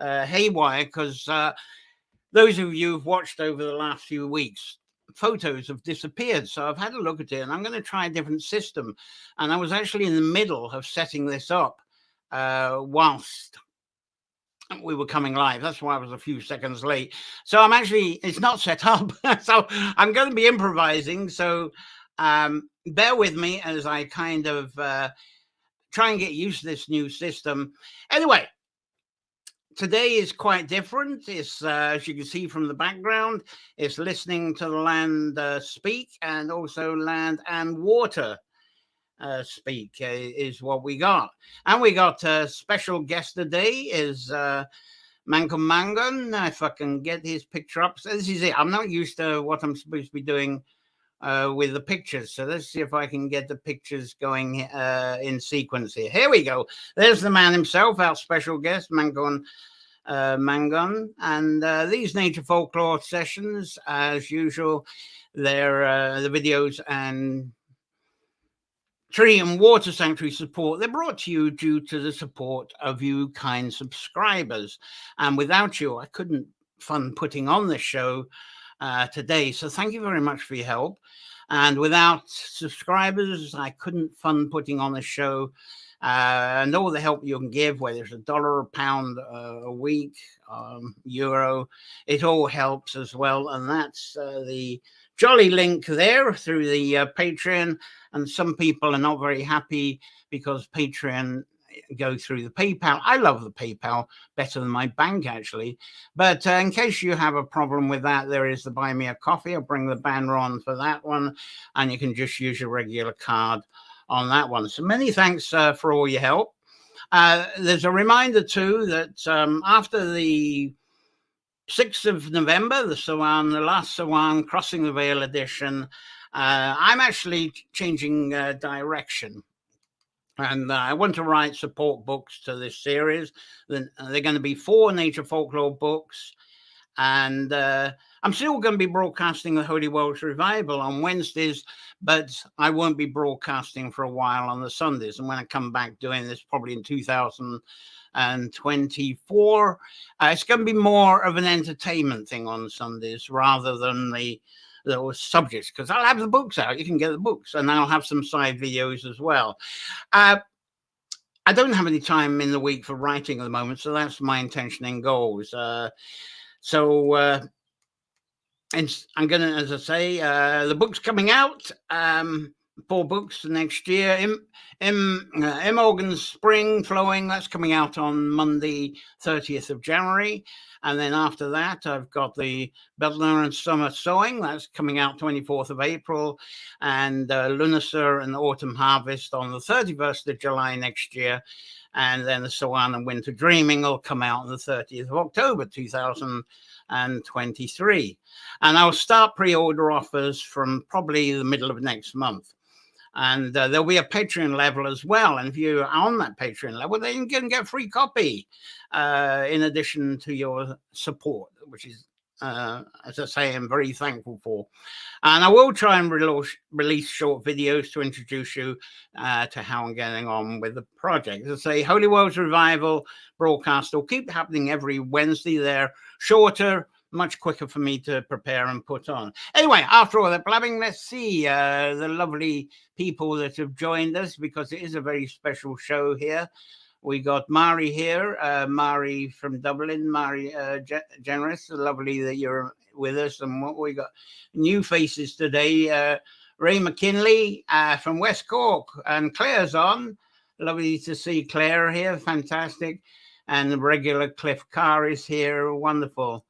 haywire because those of you who've watched over the last few weeks, photos have disappeared. So I've had a look at it and I'm going to try a different system. And I was actually in the middle of setting this up whilst we were coming live. That's why I was a few seconds late. So it's not set up. So I'm going to be improvising. So bear with me as I kind of try and get used to this new system. Anyway, today is quite different. It's, as you can see from the background, it's listening to the land speak, and also land and water speak is what we got. And we got a special guest today is Manchán Magan. If I can get his picture up. So this is it. I'm not used to what I'm supposed to be doing with the pictures. So let's see if I can get the pictures going in sequence here. Here we go. There's the man himself, our special guest, Manchán Magan. And these Nature Folklore sessions, as usual, they're the videos and tree and water sanctuary support. They're brought to you due to the support of you kind subscribers. And without you, I couldn't fund putting on this show today. So thank you very much for your help. And without subscribers, I couldn't fund putting on the show. And all the help you can give, whether it's $1, a pound, a week, euro, it all helps as well. And that's the jolly link there through the Patreon. And some people are not very happy because Patreon go through the PayPal. I love the PayPal better than my bank, actually. But in case you have a problem with that, there is the Buy Me a Coffee. I'll bring the banner on for that one. And you can just use your regular card on that one. So many thanks for all your help. There's a reminder, too, that after the 6th of November, the last Sawan Crossing the Veil edition, I'm actually changing direction. And I want to write support books to this series. They're going to be 4 Nature Folklore books. And I'm still going to be broadcasting the Holy Welsh Revival on Wednesdays, but I won't be broadcasting for a while on the Sundays. And when I come back doing this, probably in 2024, it's going to be more of an entertainment thing on Sundays rather than those subjects, because I'll have the books out. You can get the books, and I'll have some side videos as well. I don't have any time in the week for writing at the moment, so that's my intention and goals. And I'm going to, as I say, the book's coming out, 4 books next year. Morgan's Spring Flowing, that's coming out on Monday, 30th of January. And then after that, I've got the Beltner and Summer Sowing, that's coming out 24th of April. And Lunacer and Autumn Harvest on the 31st of July next year. And then the Sawan and Winter Dreaming will come out on the 30th of October, 2023. And I'll start pre-order offers from probably the middle of next month. And there'll be a Patreon level as well. And if you're on that Patreon level, then you can get a free copy in addition to your support, which is, as I say, I'm very thankful for. And I will try and release short videos to introduce you to how I'm getting on with the project. As I say, Holy Welsh Revival broadcast will keep happening every Wednesday. They're shorter, much quicker for me to prepare and put on. Anyway, after all that blabbing, let's see the lovely people that have joined us, because it is a very special show here. We got Mari here, Mari from Dublin, Mari Generous, lovely that you're with us. And what we got new faces today, Ray McKinley from West Cork, and Claire's on. Lovely to see Claire here, fantastic. And the regular Cliff Carr is here, wonderful.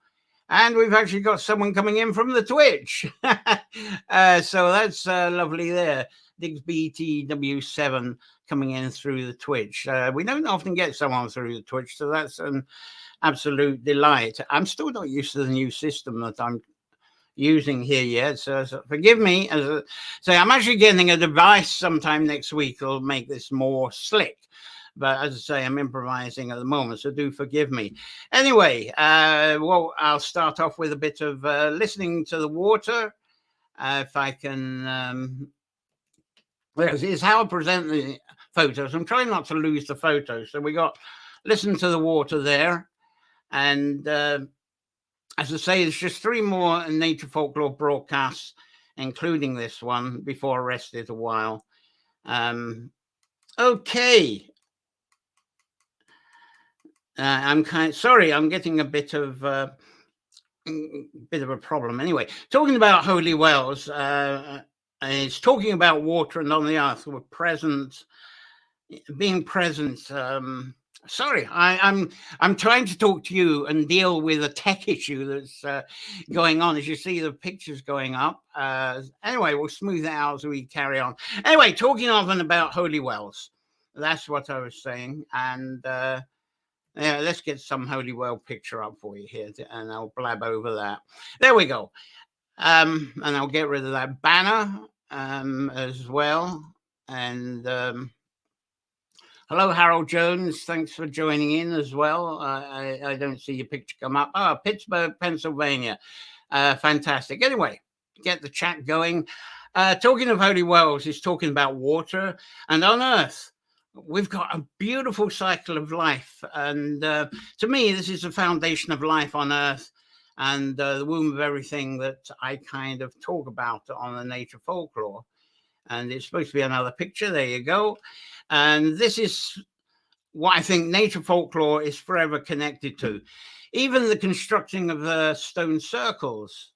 And we've actually got someone coming in from the Twitch. So that's lovely there. Diggs BTW7 coming in through the Twitch. We don't often get someone through the Twitch, so that's an absolute delight. I'm still not used to the new system that I'm using here yet, so forgive me. As I say, I'm actually getting a device sometime next week that'll make this more slick. But as I say, I'm improvising at the moment, so do forgive me. Anyway, well, I'll start off with a bit of listening to the water. If I can, this is how I present the photos. I'm trying not to lose the photos. So we got listen to the water there. And as I say, there's just 3 more Nature Folklore broadcasts, including this one, before I rest it a while. Okay. I'm sorry, I'm getting a bit of a problem. Anyway, talking about holy wells, it's talking about water and on the earth. We're present, being present. Sorry, I'm trying to talk to you and deal with a tech issue that's going on. As you see, the pictures going up. Anyway, we'll smooth it out as we carry on. Anyway, talking of and about holy wells. That's what I was saying. And yeah, let's get some holy well picture up for you here, and I'll blab over that. There we go. And I'll get rid of that banner as well. And hello, Harold Jones. Thanks for joining in as well. I don't see your picture come up. Oh, Pittsburgh, Pennsylvania. Fantastic. Anyway, get the chat going. Talking of holy wells is talking about water, and on earth we've got a beautiful cycle of life. And to me, this is the foundation of life on earth, and the womb of everything that I kind of talk about on the Nature Folklore. And it's supposed to be another picture. There you go. And this is what I think Nature Folklore is forever connected to. Even the constructing of the stone circles,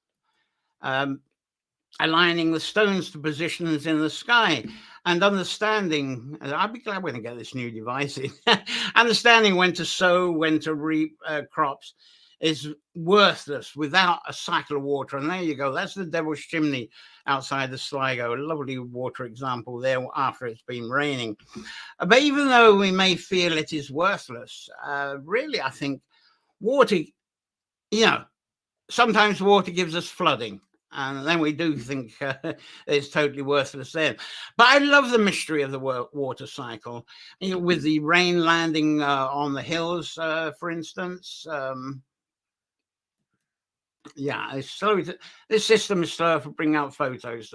aligning the stones to positions in the sky, and understanding, I'll be glad when I get this new device in, understanding when to sow, when to reap crops is worthless without a cycle of water. And there you go. That's the Devil's Chimney outside the Sligo. A lovely water example there after it's been raining. But even though we may feel it is worthless, really, I think water, sometimes water gives us flooding. And then we do think it's totally worthless then. But I love the mystery of the water cycle, with the rain landing on the hills, for instance. Yeah, it's slow. This system is slower for bringing out photos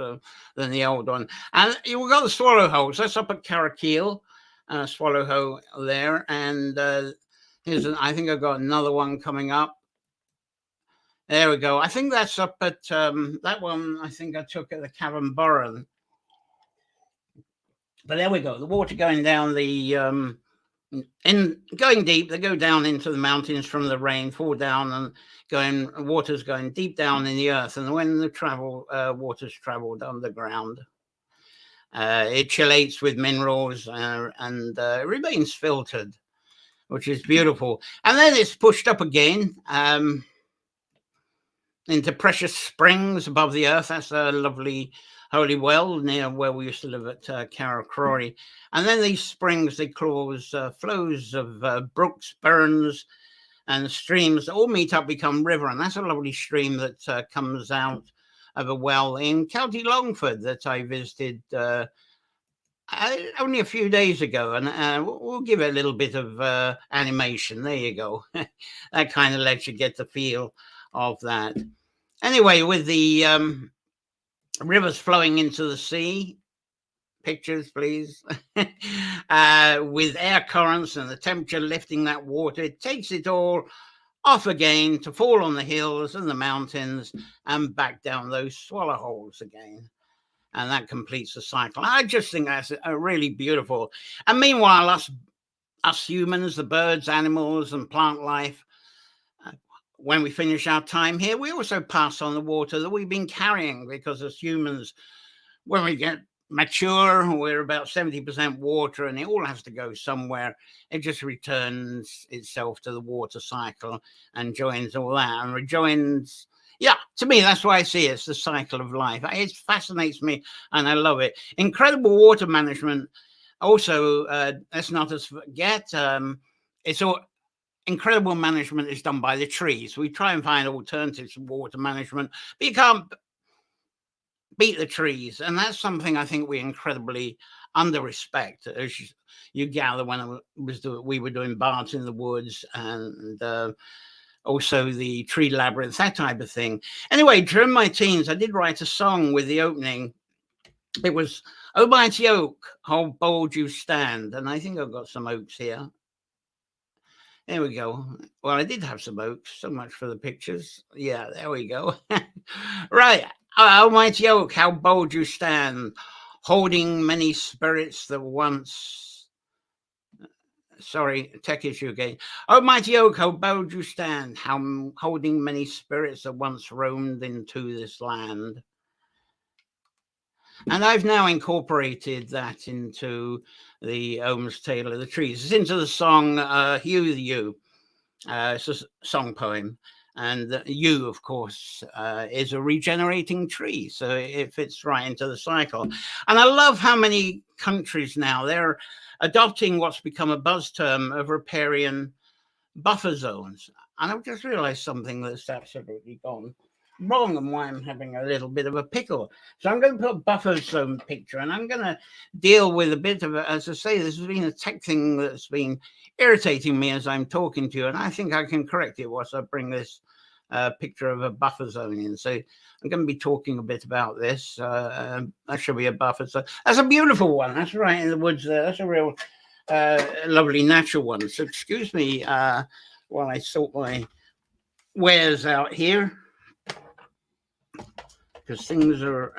than the old one. And we've got the swallow holes. That's up at Carrickeel, swallow hole there. And I think I've got another one coming up. There we go. I think that's up at that one. I think I took at the Cavern Burren. But there we go. The water going down going deep. They go down into the mountains from the rain, fall down, and water's going deep down in the earth. And when the water's traveled underground, it chelates with minerals and remains filtered, which is beautiful. And then it's pushed up again. Into precious springs above the earth. That's a lovely holy well near where we used to live at Carrickeel. And then these springs, they cause flows of brooks, burns, and streams that all meet up, become river. And that's a lovely stream that comes out of a well in County Longford that I visited only a few days ago. And we'll give it a little bit of animation. There you go. That kind of lets you get the feel of that. Anyway, with the rivers flowing into the sea, pictures, please, with air currents and the temperature lifting that water, it takes it all off again to fall on the hills and the mountains and back down those swallow holes again. And that completes the cycle. I just think that's really beautiful. And meanwhile, us humans, the birds, animals, and plant life, when we finish our time here, we also pass on the water that we've been carrying, because as humans, when we get mature, we're about 70% water, and it all has to go somewhere. It just returns itself to the water cycle and joins all that and rejoins. Yeah, to me, that's why I see it. It's the cycle of life. It fascinates me and I love it. Incredible water management. Also, let's not forget, it's all incredible management is done by the trees. We try and find alternatives to water management, but you can't beat the trees. And that's something I think we incredibly under-respect, as you gather when we were doing baths in the woods and also the tree labyrinth, that type of thing. Anyway, during my teens, I did write a song with the opening. It was, "Oh Mighty Oak, how bold you stand." And I think I've got some oaks here. There we go. Well, I did have some oaks. So much for the pictures. Yeah, there we go. Right. Almighty oak, how bold you stand, holding many spirits that once. Sorry, tech issue again. Oh, mighty oak, how bold you stand, how holding many spirits that once roamed into this land. And I've now incorporated that into the Ohm's Tale of the Trees. It's into the song Hugh the Yew. It's a song poem. And the yew, of course, is a regenerating tree. So it fits right into the cycle. And I love how many countries now, they're adopting what's become a buzz term of riparian buffer zones. And I've just realized something that's absolutely gone wrong and why I'm having a little bit of a pickle. So I'm going to put a buffer zone picture and I'm going to deal with a bit of it. As I say, this has been a tech thing that's been irritating me as I'm talking to you, and I think I can correct it once I bring this picture of a buffer zone in. So I'm going to be talking a bit about this. That should be a buffer zone. That's a beautiful one. That's right in the woods there. That's a real lovely natural one. So excuse me while I sort my wares out here, because things are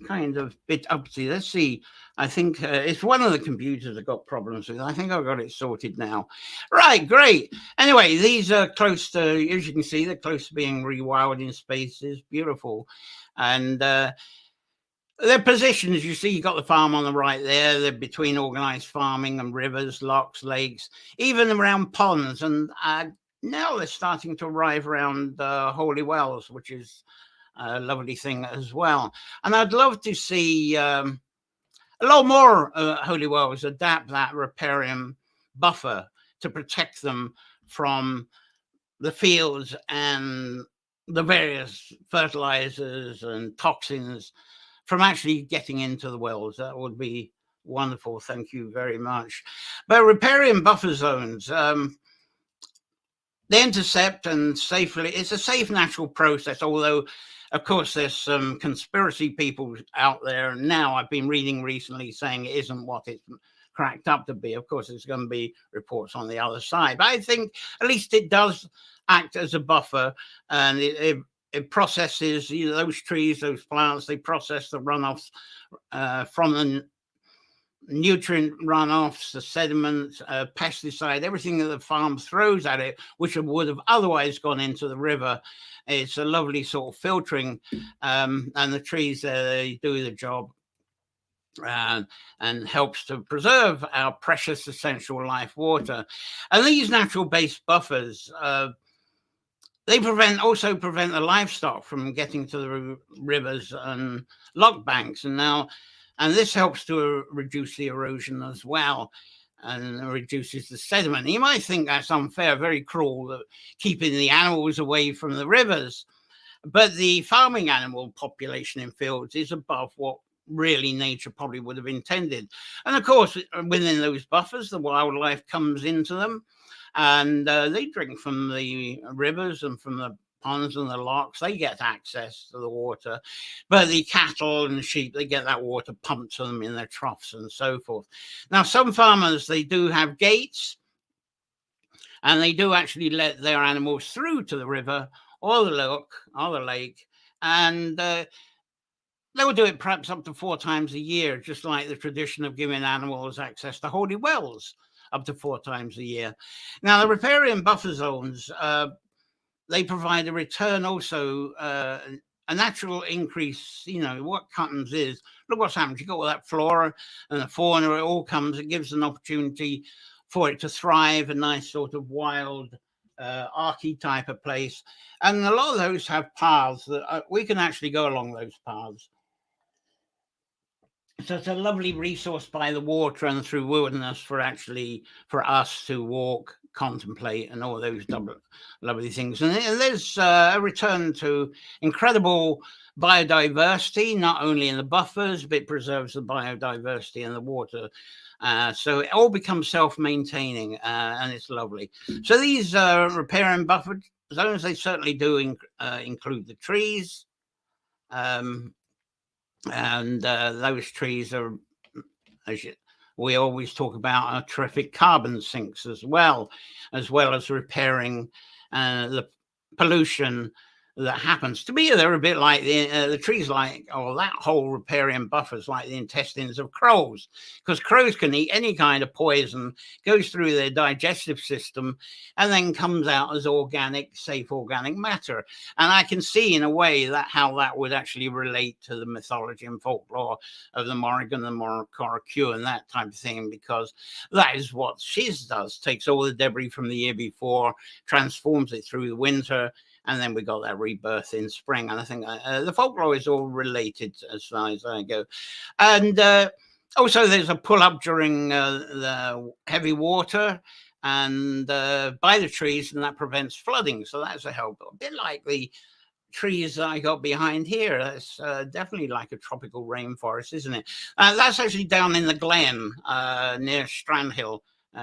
kind of bit uppity. Let's see. I think it's one of the computers that got problems with. I think I've got it sorted now. Right, great. Anyway, these are close to, as you can see, they're close to being rewild in spaces. Beautiful. And their positions, you see, you've got the farm on the right there. They're between organized farming and rivers, locks, lakes, even around ponds. And now they're starting to arrive around holy wells, which is a lovely thing as well. And I'd love to see a lot more holy wells adapt that riparian buffer to protect them from the fields and the various fertilizers and toxins from actually getting into the wells. That would be wonderful. Thank you very much. But riparian buffer zones, they intercept and safely, it's a safe natural process, although of course there's some conspiracy people out there now. I've been reading recently saying it isn't what it's cracked up to be. Of course there's going to be reports on the other side, but I think at least it does act as a buffer, and it processes, you know, those trees, those plants, they process the runoffs from the nutrient runoffs, the sediment, pesticide, everything that the farm throws at it, which would have otherwise gone into the river. It's a lovely sort of filtering, and the trees there, they do the job and helps to preserve our precious essential life water. And these natural-based buffers, they also prevent the livestock from getting to the rivers and lock banks. And this helps to reduce the erosion as well and reduces the sediment. You might think that's unfair, very cruel, that keeping the animals away from the rivers. But the farming animal population in fields is above what really nature probably would have intended. And of course, within those buffers, the wildlife comes into them and they drink from the rivers and from the ponds and the locks. They get access to the water, but the cattle and the sheep, they get that water pumped to them in their troughs and so forth. Now, some farmers, they do have gates and they do actually let their animals through to the river or the lake, and they will do it perhaps up to 4 times a year, just like the tradition of giving animals access to holy wells up to 4 times a year. Now, the riparian buffer zones, they provide a return also, a natural increase. You know, what comes is, look what's happened. You got all that flora and the fauna, it all comes, it gives an opportunity for it to thrive, a nice sort of wild, archy type of place. And a lot of those have paths that we can actually go along those paths. So it's a lovely resource by the water and through wilderness for us to walk, contemplate, and all those lovely things. And there's a return to incredible biodiversity, not only in the buffers, but it preserves the biodiversity in the water. So it all becomes self-maintaining, and it's lovely. So these riparian buffer zones, they certainly do include the trees. And those trees are, we always talk about our terrific carbon sinks as well as repairing the pollution that happens. To me, they're a bit like the trees, like, or that whole riparian buffers, like the intestines of crows, because crows can eat any kind of poison, goes through their digestive system, and then comes out as organic, safe organic matter. And I can see in a way that how that would actually relate to the mythology and folklore of the Morrigan, the Morrigan, and that type of thing, because that is what Shiz does, takes all the debris from the year before, transforms it through the winter, and then we got that rebirth in spring. And I think the folklore is all related as far as I go. And also there's a pull-up during the heavy water and by the trees, and that prevents flooding. So that's a help. A bit like the trees that I got behind here. That's definitely like a tropical rainforest, isn't it? That's actually down in the Glen near Strandhill,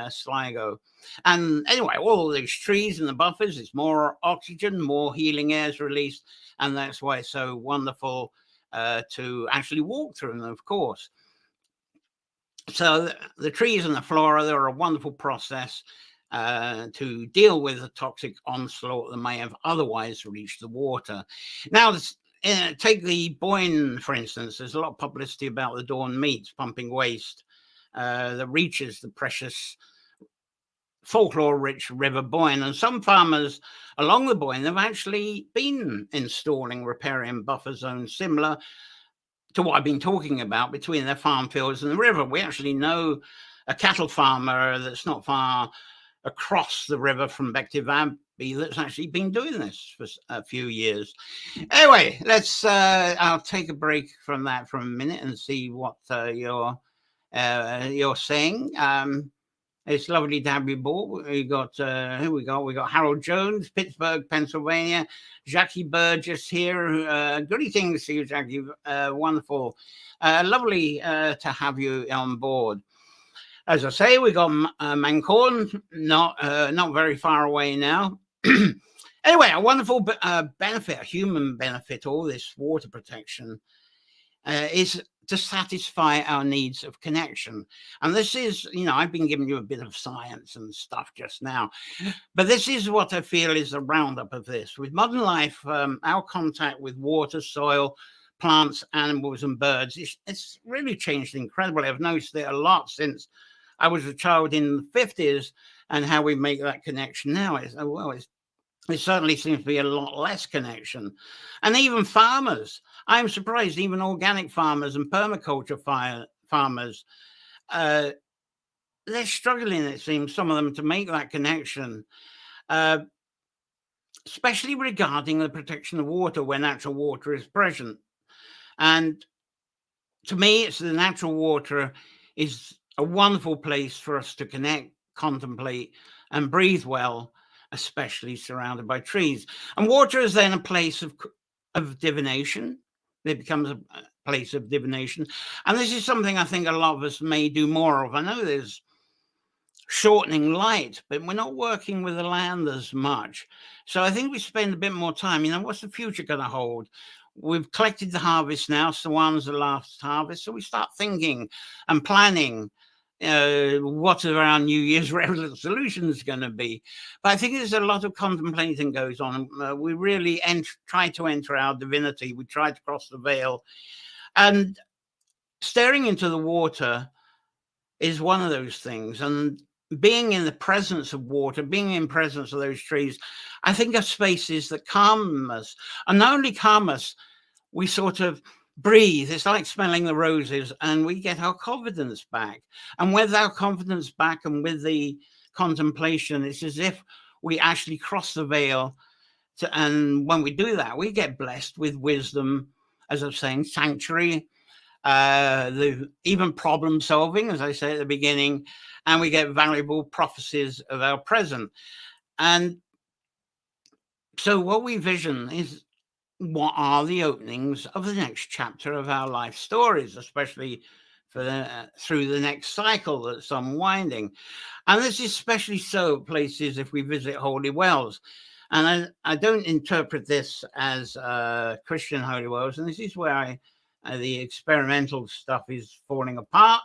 Sligo. And anyway, all these trees and the buffers, it's more oxygen, more healing air is released, and that's why it's so wonderful to actually walk through them, of course. So the trees and the flora, they're a wonderful process to deal with the toxic onslaught that may have otherwise reached the water. Now, take the Boyne, for instance. There's a lot of publicity about the Dawn Meats pumping waste that reaches the precious folklore-rich River Boyne, and some farmers along the Boyne have actually been installing riparian buffer zones similar to what I've been talking about between their farm fields and the river. We actually know a cattle farmer that's not far across the river from Bective Abbey that's actually been doing this for a few years. Anyway, I'll take a break from that for a minute and see what you're saying. It's lovely to have you aboard. We got who we got? We got Harold Jones, Pittsburgh, Pennsylvania. Jackie Burgess here. Greetings to you, Jackie. Wonderful, lovely to have you on board. As I say, we got Manchán, not very far away now. Anyway, a wonderful benefit, a human benefit, all this water protection is to satisfy our needs of connection. And this is, I've been giving you a bit of science and stuff just now, but this is what I feel is the roundup of this. With modern life, our contact with water, soil, plants, animals, and birds, it's really changed incredibly. I've noticed it a lot since I was a child in the 50s, and how we make that connection now is, it certainly seems to be a lot less connection. And even farmers, I'm surprised, even organic farmers and permaculture farmers, they're struggling, it seems, some of them, to make that connection, especially regarding the protection of water where natural water is present. And to me, it's the natural water is a wonderful place for us to connect, contemplate, and breathe well, especially surrounded by trees. And water is then a place of divination. It becomes a place of divination. And this is something I think a lot of us may do more of. I know there's shortening light, but we're not working with the land as much. So I think we spend a bit more time, what's the future going to hold? We've collected the harvest now, so one's the last harvest. So we start thinking and planning what are our New Year's resolutions going to be. But I think there's a lot of contemplating goes on. We really try to enter our divinity. We try to cross the veil. And staring into the water is one of those things. And being in the presence of water, being in presence of those trees, I think are spaces that calm us. And not only calm us, we sort of breathe. It's like smelling the roses, and we get our confidence back. And with our confidence back and with the contemplation, it's as if we actually cross the veil. And when we do that, we get blessed with wisdom, as I was saying, sanctuary, even problem solving, as I said at the beginning, and we get valuable prophecies of our present. And so what we vision is, what are the openings of the next chapter of our life stories, especially through the next cycle that's unwinding. And this is especially so at places if we visit holy wells. And I don't interpret this as Christian holy wells, and this is where the experimental stuff is falling apart.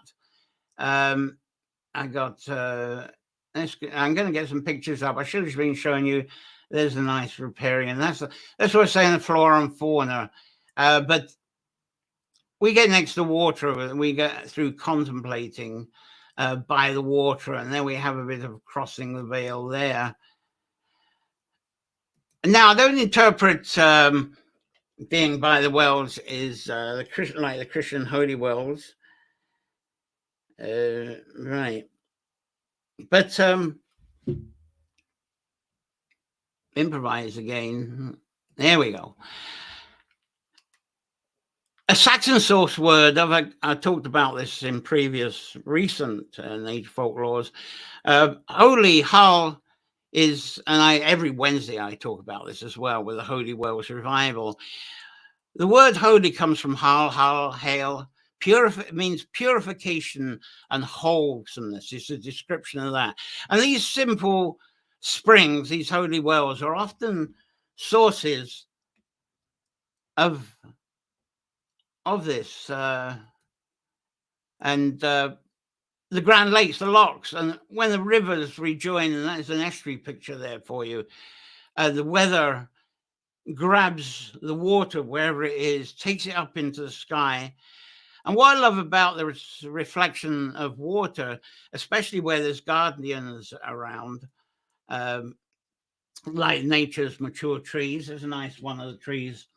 I got, I'm going to get some pictures up. I should have been showing you. There's a nice riparian. That's what we're saying, the flora and fauna. But we get next to water, and we get through contemplating by the water, and then we have a bit of crossing the veil there. Now, I don't interpret being by the wells is like the Christian holy wells, right? But improvise again. There we go. A Saxon source word, I talked about this in previous recent nature folklores. Holy Hull is, and every Wednesday I talk about this as well with the Holy Wells revival. The word holy comes from Hull, hail. It means purification and wholesomeness. It's a description of that. And these simple springs, these holy wells, are often sources of this. And the Grand Lakes, the locks, and when the rivers rejoin, and that is an estuary picture there for you, the weather grabs the water wherever it is, takes it up into the sky. And what I love about the reflection of water, especially where there's guardians around, like nature's mature trees, there's a nice one of the trees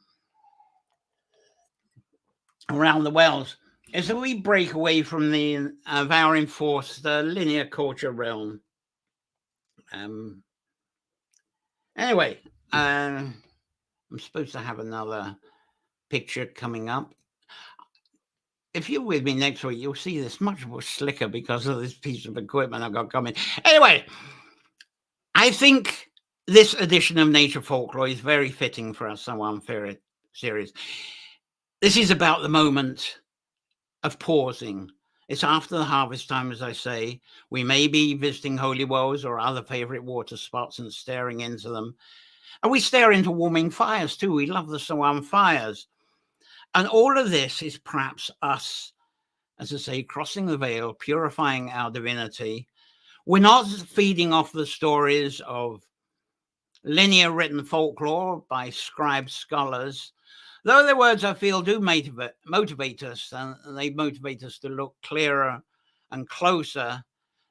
around the wells, is that we break away from the our enforced linear culture realm. Anyway, I'm supposed to have another picture coming up. If you're with me next week, you'll see this much more slicker because of this piece of equipment I've got coming. Anyway, I think this edition of Nature Folklore is very fitting for our Someone Favorite series. This is about the moment of pausing. It's after the harvest time, as I say. We may be visiting holy wells or other favorite water spots and staring into them. And we stare into warming fires too. We love the Sowan fires. And all of this is perhaps us, as I say, crossing the veil, purifying our divinity. We're not feeding off the stories of linear written folklore by scribe scholars, though their words, I feel, do motivate us, and they motivate us to look clearer and closer,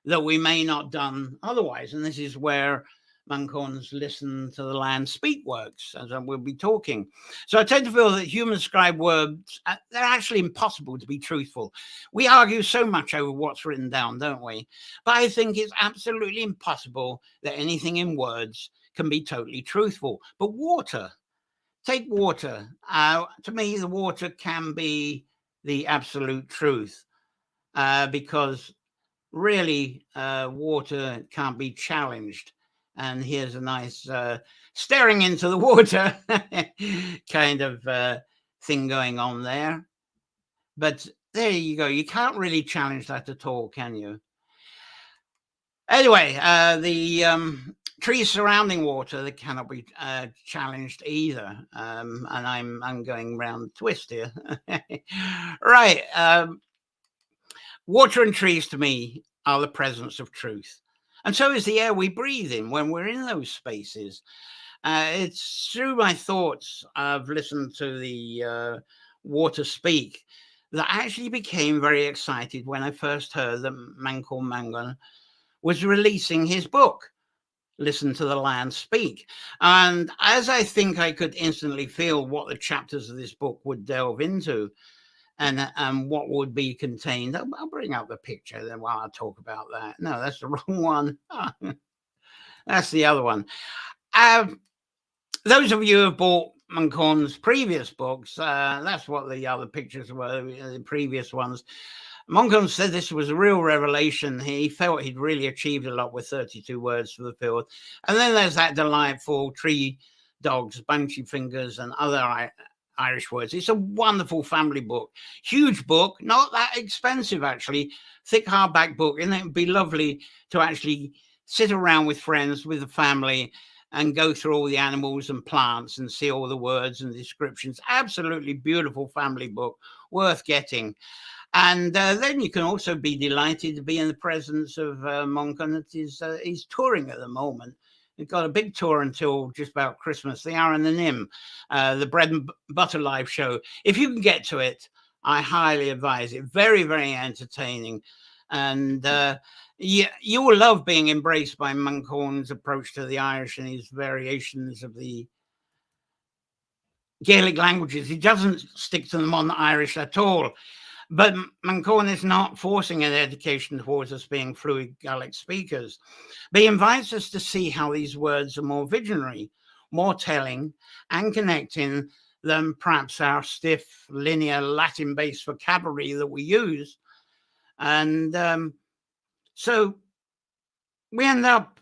that we may not done otherwise. And this is where Manchán's listen to the land speak works, as we'll be talking. So I tend to feel that human scribe words, they're actually impossible to be truthful. We argue so much over what's written down, don't we? But I think it's absolutely impossible that anything in words can be totally truthful. But water, take water. To me, the water can be the absolute truth, because really water can't be challenged. And here's a nice staring into the water kind of thing going on there. But there you go. You can't really challenge that at all, can you? Anyway, the trees surrounding water, they cannot be challenged either. And I'm going round the twist here. Right. Water and trees to me are the presence of truth. And so is the air we breathe in when we're in those spaces. It's through my thoughts, I've listened to the water speak, that I actually became very excited when I first heard that Manchán Magan was releasing his book, Listen to the Land Speak. And as I think I could instantly feel what the chapters of this book would delve into, and what would be contained. I'll bring up the picture then while I talk about that. No, that's the wrong one. That's the other one. Those of you who have bought Manchán's previous books, that's what the other pictures were, the previous ones. Manchán said this was a real revelation. He felt he'd really achieved a lot with 32 words for the field. And then there's that delightful tree dogs, banshee fingers, and other Irish words. It's a wonderful family book, huge book, not that expensive actually, thick hardback book, and it would be lovely to actually sit around with friends, with the family, and go through all the animals and plants and see all the words and descriptions. Absolutely beautiful family book, worth getting. And then you can also be delighted to be in the presence of Manchán. He's touring at the moment. He's got a big tour until just about Christmas, the Hour and the Nim, the Bread and Butter live show. If you can get to it, I highly advise it. Very, very entertaining. And you will love being embraced by Manchán's approach to the Irish and his variations of the Gaelic languages. He doesn't stick to them on the Irish at all. But Manchán is not forcing an education towards us being fluid Gaelic speakers. But he invites us to see how these words are more visionary, more telling, and connecting than perhaps our stiff, linear, Latin-based vocabulary that we use. And so we end up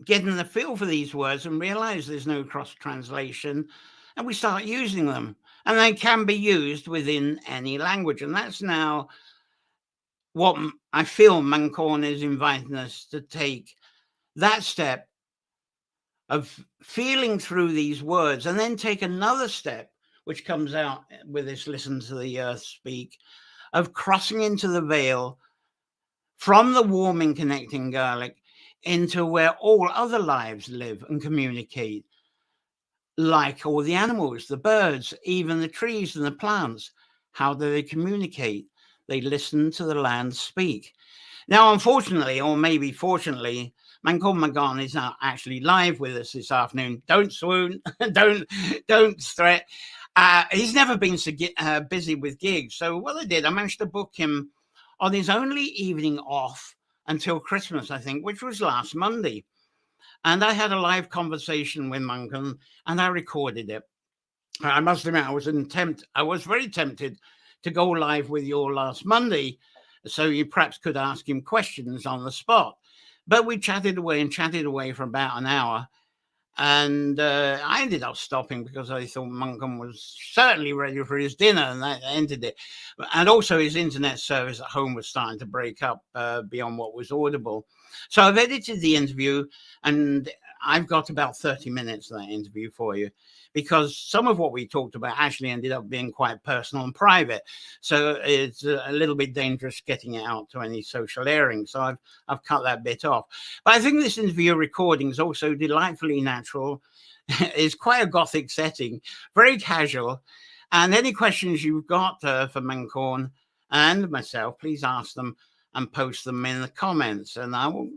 getting the feel for these words and realize there's no cross-translation, and we start using them. And they can be used within any language. And that's now what I feel Manchán is inviting us to take, that step of feeling through these words, and then take another step, which comes out with this Listen to the Earth Speak, of crossing into the veil from the warming, connecting Gaelic into where all other lives live and communicate. Like all the animals, the birds, even the trees and the plants. How do they communicate? They listen to the land speak. Now, unfortunately, or maybe fortunately, Manchán Magan is not actually live with us this afternoon. Don't swoon, don't threat. He's never been so busy with gigs. So what I did, I managed to book him on his only evening off until Christmas, I think, which was last Monday. And I had a live conversation with Manchán, and I recorded it. I must admit, I was very tempted to go live with you all last Monday, so you perhaps could ask him questions on the spot. But we chatted away for about an hour. And I ended up stopping because I thought Manchán was certainly ready for his dinner, and that ended it. And also his internet service at home was starting to break up beyond what was audible. So I've edited the interview, and I've got about 30 minutes of that interview for you, because some of what we talked about actually ended up being quite personal and private. So it's a little bit dangerous getting it out to any social airing. So I've cut that bit off. But I think this interview recording is also delightfully natural. It's quite a Gothic setting, very casual. And any questions you've got for Manchán and myself, please ask them and post them in the comments. And I will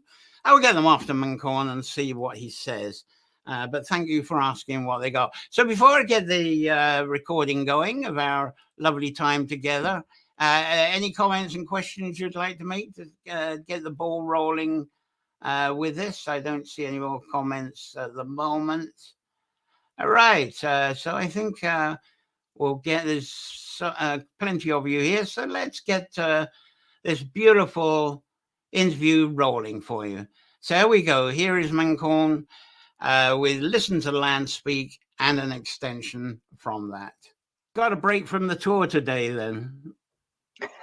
get them after Manchán and see what he says. But thank you for asking what they got. So before I get the recording going of our lovely time together, any comments and questions you'd like to make to get the ball rolling with this? I don't see any more comments at the moment. All right. So I think we'll get there's plenty of you here. So let's get this beautiful interview rolling for you. So here we go. Here is Manchán with Listen to the Land Speak and an extension from that. Got a break from the tour today then?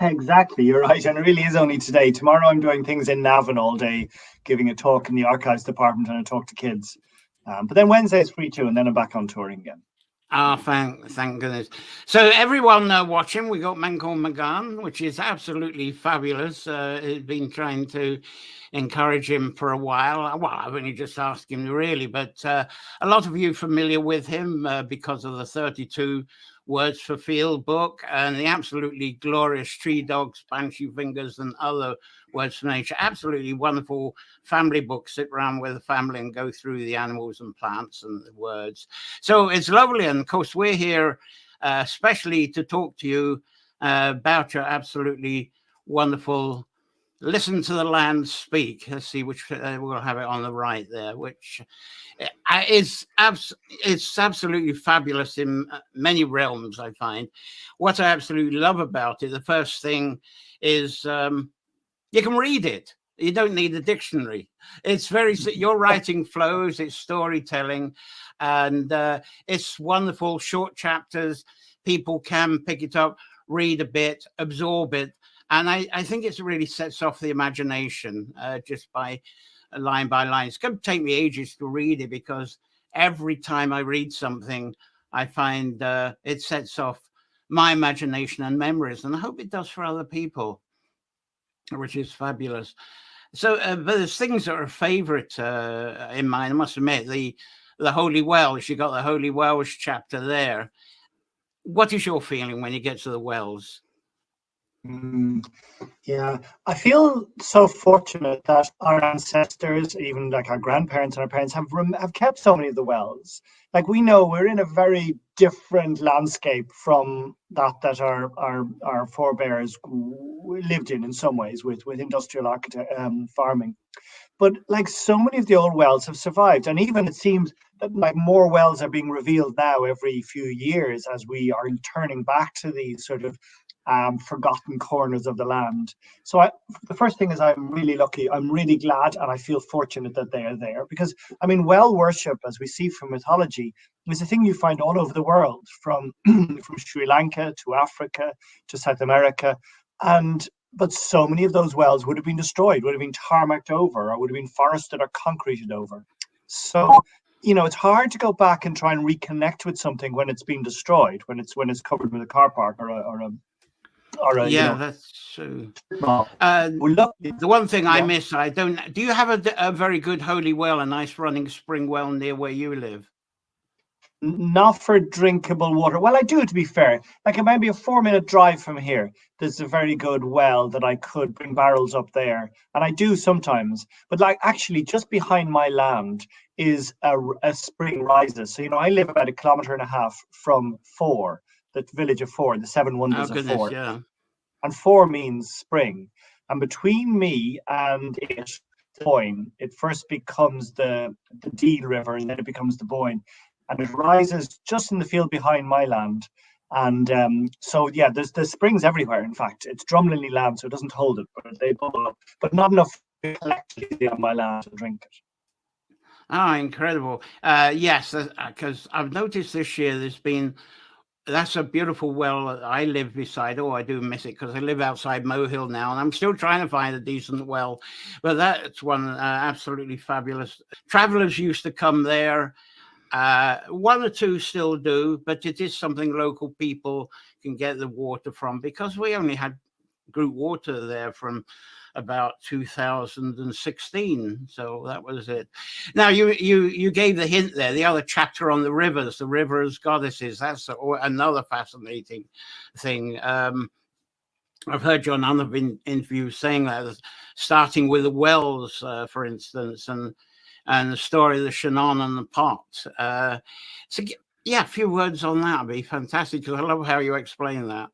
Exactly, you're right. And it really is only today. Tomorrow I'm doing things in Navan all day, giving a talk in the archives department and a talk to kids. But then Wednesday is free too, and then I'm back on touring again. Thank goodness. So everyone watching, we got Manchán Magan, which is absolutely fabulous. I've been trying to encourage him for a while. Well, I've only just asked him really, but a lot of you familiar with him because of the 32 Words for Field book and the absolutely glorious Tree Dogs, Banshee Fingers and other Words for Nature. Absolutely wonderful family book. Sit around with the family and go through the animals and plants and the words. So it's lovely. And of course, we're here especially to talk to you about your absolutely wonderful Listen to the Land Speak. Let's see which we'll have it on the right there, which is it's absolutely fabulous in many realms. I find what I absolutely love about it. The first thing is you can read it. You don't need a dictionary. It's very your writing flows. It's storytelling, and it's wonderful. Short chapters. People can pick it up, read a bit, absorb it. And I think it really sets off the imagination just by line. It's going to take me ages to read it because every time I read something, I find it sets off my imagination and memories, and I hope it does for other people, which is fabulous. So, but there's things that are a favourite in mine. I must admit, the Holy Wells. You got the Holy Wells chapter there. What is your feeling when you get to the wells? Yeah, I feel so fortunate that our ancestors, even like our grandparents and our parents, have kept so many of the wells. Like, we know we're in a very different landscape from that our forebears lived in some ways with industrial farming. But like, so many of the old wells have survived, and even it seems that like more wells are being revealed now every few years as we are turning back to these sort of forgotten corners of the land. So the first thing is, I'm really lucky. I'm really glad, and I feel fortunate that they are there, because I mean, well worship, as we see from mythology, is a thing you find all over the world, from from Sri Lanka to Africa to South America, but so many of those wells would have been destroyed, would have been tarmacked over, or would have been forested or concreted over. So, it's hard to go back and try and reconnect with something when it's been destroyed, when it's covered with a car park or a Yeah, that's true. well, look, The one thing I miss, I don't. Do you have a very good holy well, a nice running spring well near where you live? not for drinkable water. Well, I do, to be fair. Like, it might be a 4-minute drive from here. There's a very good well that I could bring barrels up there, and I do sometimes. But like, actually, just behind my land is a spring rises. So I live about 1.5 kilometers from Four, the village of Four, the Seven Wonders of Four. Yeah. And Four means spring. And between me and it, the Boyne, it first becomes the Deal River, and then it becomes the Boyne. And it rises just in the field behind my land. And so, yeah, there's springs everywhere. In fact, it's drumliny land, so it doesn't hold it, but they bubble up. But not enough collectively on my land to drink it. Oh, incredible. Yes, because I've noticed this year that's a beautiful well that I live beside. Oh, I do miss it, because I live outside Mohill now, and I'm still trying to find a decent well. But that's one absolutely fabulous. Travelers used to come there. One or two still do, but it is something local people can get the water from, because we only had group water there from about 2016, so that was it. Now, you gave the hint there, the other chapter on the rivers goddesses. That's another fascinating thing. I've heard you on other interviews saying that, starting with the wells, for instance, and the story of the Shannon and the pot. So yeah, a few words on that would be fantastic, because I love how you explain that.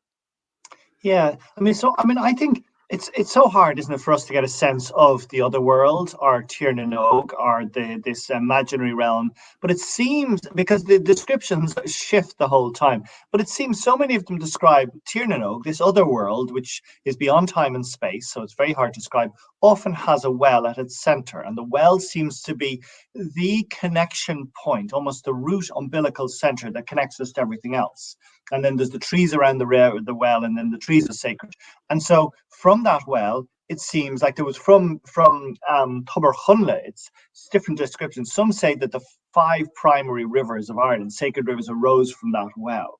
Yeah, I think it's so hard, isn't it, for us to get a sense of the other world, or Tír na nÓg, or this imaginary realm. But it seems, because the descriptions shift the whole time, but it seems so many of them describe Tír na nÓg, this other world, which is beyond time and space, so it's very hard to describe, often has a well at its center. And the well seems to be the connection point, almost the root umbilical center that connects us to everything else. And then there's the trees around the well, and then the trees are sacred. And so from that well, it seems like there was from Tuber Chunla, it's different descriptions. Some say that the 5 primary rivers of Ireland, sacred rivers, arose from that well.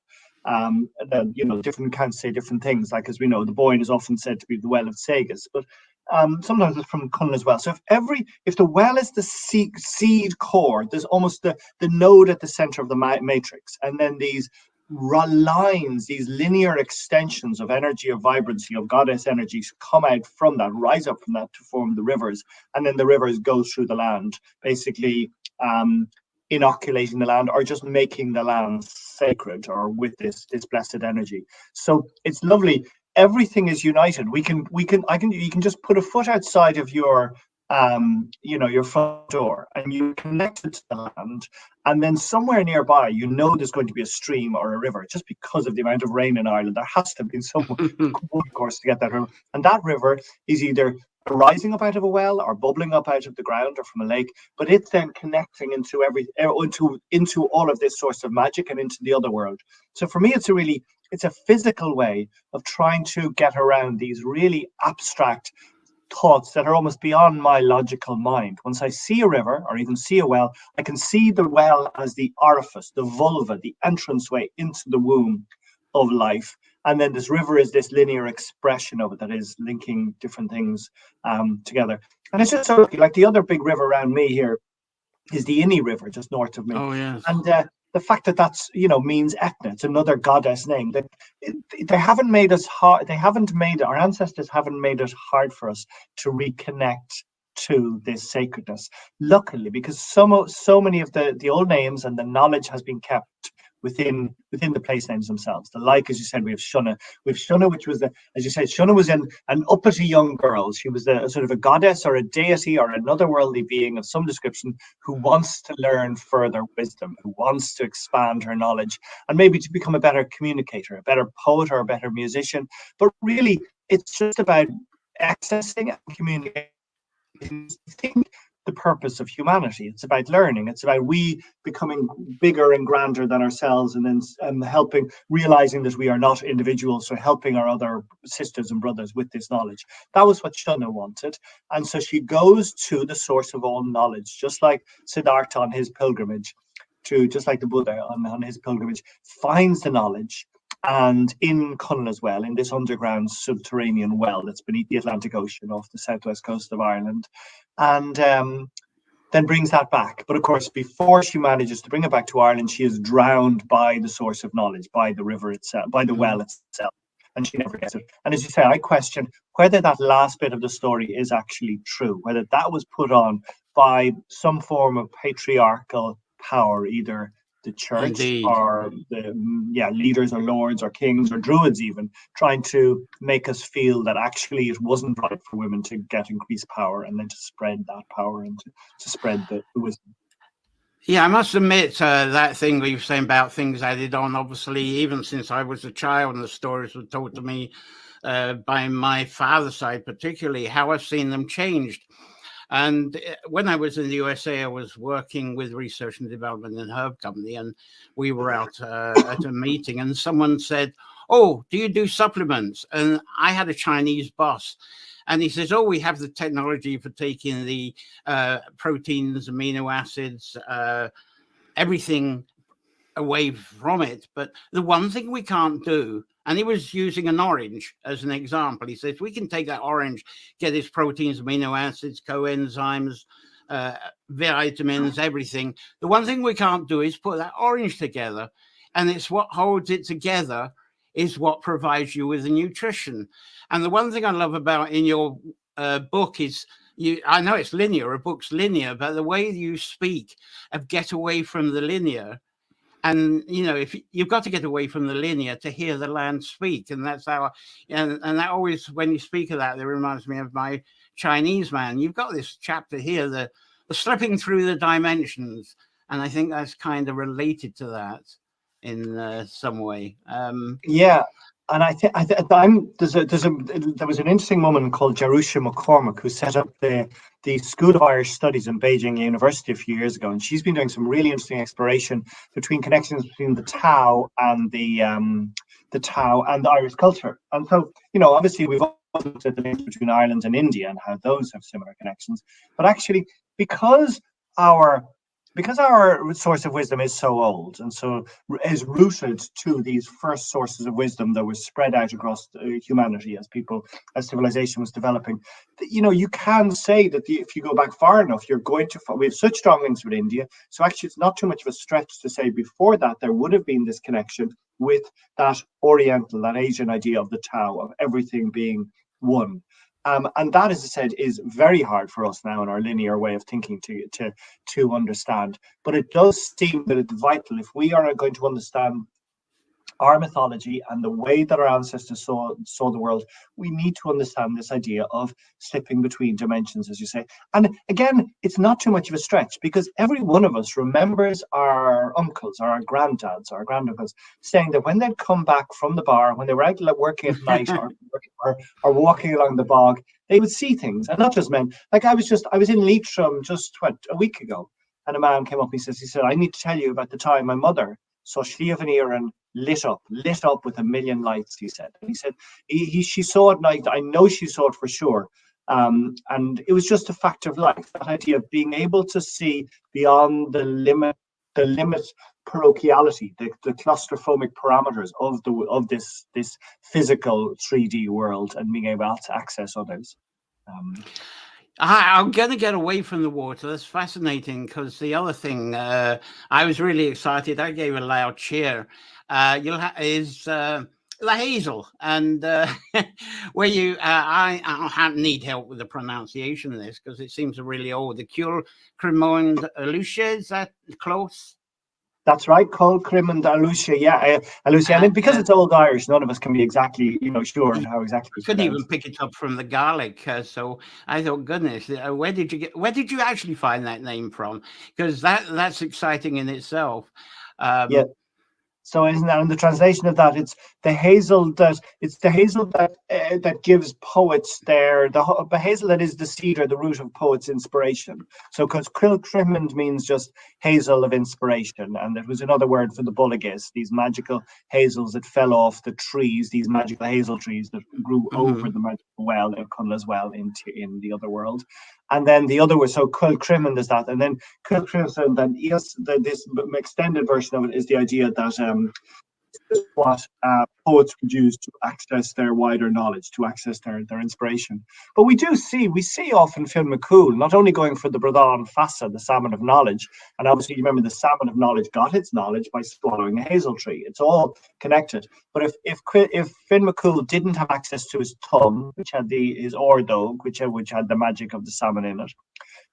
Different accounts say different things. Like, as we know, the Boyne is often said to be the well of Sagas, but sometimes it's from Chunla as well. So if the well is the seed core, there's almost the node at the center of the matrix, and then these lines, these linear extensions of energy, of vibrancy, of goddess energies come out from that, rise up from that to form the rivers, and then the rivers go through the land, basically inoculating the land, or just making the land sacred, or with this blessed energy. So it's lovely. Everything is united. You can just put a foot outside of your your front door, and you connect it to the land, and then somewhere nearby, there's going to be a stream or a river, just because of the amount of rain in Ireland. There has to be some course to get that river, and that river is either rising up out of a well, or bubbling up out of the ground, or from a lake. But it's then connecting into into all of this source of magic, and into the other world. So for me, it's a physical way of trying to get around these really abstract thoughts that are almost beyond my logical mind. Once I see a river, or even see a well, I can see the well as the orifice, the vulva, the entranceway into the womb of life. And then this river is this linear expression of it that is linking different things together. And it's just so like the other big river around me here is the Inni River, just north of me. Oh, yes. And the fact that that's, means Etna, it's another goddess name. That they haven't made us hard. They haven't made, our ancestors haven't made it hard for us to reconnect to this sacredness. Luckily, because so many of the old names and the knowledge has been kept within the place names themselves. Like, as you said, we have Shunna. We have Shunna, which was as you said, Shunna was an uppity young girl. She was a sort of a goddess or a deity or another worldly being of some description who wants to learn further wisdom, who wants to expand her knowledge and maybe to become a better communicator, a better poet or a better musician. But really, it's just about accessing and communicating. I think the purpose of humanity. It's about learning. It's about we becoming bigger and grander than ourselves, and then realizing that we are not individuals, so helping our other sisters and brothers with this knowledge. That was what Shunna wanted. And so she goes to the source of all knowledge, just like Siddhartha on his pilgrimage, just like the Buddha on his pilgrimage, finds the knowledge. And in Connell as well, in this underground subterranean well that's beneath the Atlantic Ocean off the southwest coast of Ireland, and then brings that back. But of course, before she manages to bring it back to Ireland, she is drowned by the source of knowledge, by the river itself, by the well itself, and she never gets it. And as you say, I question whether that last bit of the story is actually true, whether that was put on by some form of patriarchal power, either the church Indeed. or the leaders or lords or kings or druids, even trying to make us feel that actually it wasn't right for women to get increased power and then to spread that power and to spread the wisdom. Yeah, I must admit that thing we were saying about things added on, obviously, even since I was a child and the stories were told to me by my father's side, particularly, how I've seen them changed. And when I was in the USA, I was working with research and development in Herb Company, and we were out at a meeting, and someone said, "Oh, do you do supplements?" And I had a Chinese boss, and he says, "Oh, we have the technology for taking the proteins, amino acids, everything away from it. But the one thing we can't do," and he was using an orange as an example. He says, "We can take that orange, get its proteins, amino acids, coenzymes, vitamins, everything. The one thing we can't do is put that orange together. And it's what holds it together is what provides you with the nutrition." And the one thing I love about in your book is, I know it's linear, a book's linear, but the way you speak of get away from the linear. And, if you've got to get away from the linear to hear the land speak. And that's how, and that always, when you speak of that, it reminds me of my Chinese man. You've got this chapter here, the slipping through the dimensions. And I think that's kind of related to that in some way. Yeah. And I think there was an interesting woman called Jerusha McCormick who set up the School of Irish Studies in Beijing University a few years ago, and she's been doing some really interesting exploration between connections between the Tao and the Irish culture. And so, obviously we've also looked at the links between Ireland and India and how those have similar connections. But actually, because our source of wisdom is so old and so is rooted to these first sources of wisdom that were spread out across humanity as civilization was developing, you can say that if you go back far enough, we have such strong links with India. So actually, it's not too much of a stretch to say before that there would have been this connection with that Oriental, that Asian idea of the Tao, of everything being one. And that, as I said, is very hard for us now in our linear way of thinking to understand. But it does seem that it's vital if we are going to understand our mythology and the way that our ancestors saw the world. We need to understand this idea of slipping between dimensions, as you say. And again, it's not too much of a stretch, because every one of us remembers our uncles or our granddads or our granduncles saying that when they'd come back from the bar, when they were out working at night or walking along the bog, they would see things, and not just men. Like I was in Leitrim just a week ago, and a man came up and he said, "I need to tell you about the time my mother saw Slieveneirin lit up with a million lights," he said. And he said she saw it at night. I know she saw it for sure. And it was just a fact of life, that idea of being able to see beyond the limit the limit parochiality, the claustrophobic parameters of this physical 3D world, and being able to access others. I'm going to get away from the water. That's fascinating, because the other thing, I was really excited. I gave a loud cheer. Is the hazel, and where you, I need help with the pronunciation of this, because it seems really old. The Cul Cremond Lucia, is that close? That's right, Col Crimond Alucia, Alucia. And because it's Old Irish, none of us can be exactly, sure how exactly it's couldn't pronounced. even pick it up from the Gaelic, so I thought, goodness, where did you actually find that name from? Because that's exciting in itself. Yeah. So isn't that in the translation of that? It's the hazel that gives poets the hazel that is the seed or the root of poets' inspiration. So because Kilcrimond means just hazel of inspiration, and it was another word for the bullagus, these magical hazels that fell off the trees, these magical hazel trees that grew over the magical well of Cunla's well in the other world. And then the other was, so Kilcrimond is that, and then Kilcrimond, then yes, this extended version of it is the idea that what poets would use to access their wider knowledge, to access their inspiration. But we see often Fionn McCool not only going for the Bradán Fassa, the salmon of knowledge, and obviously you remember the salmon of knowledge got its knowledge by swallowing a hazel tree. It's all connected. But if Fionn McCool didn't have access to his tongue, which had his ordog, which had the magic of the salmon in it,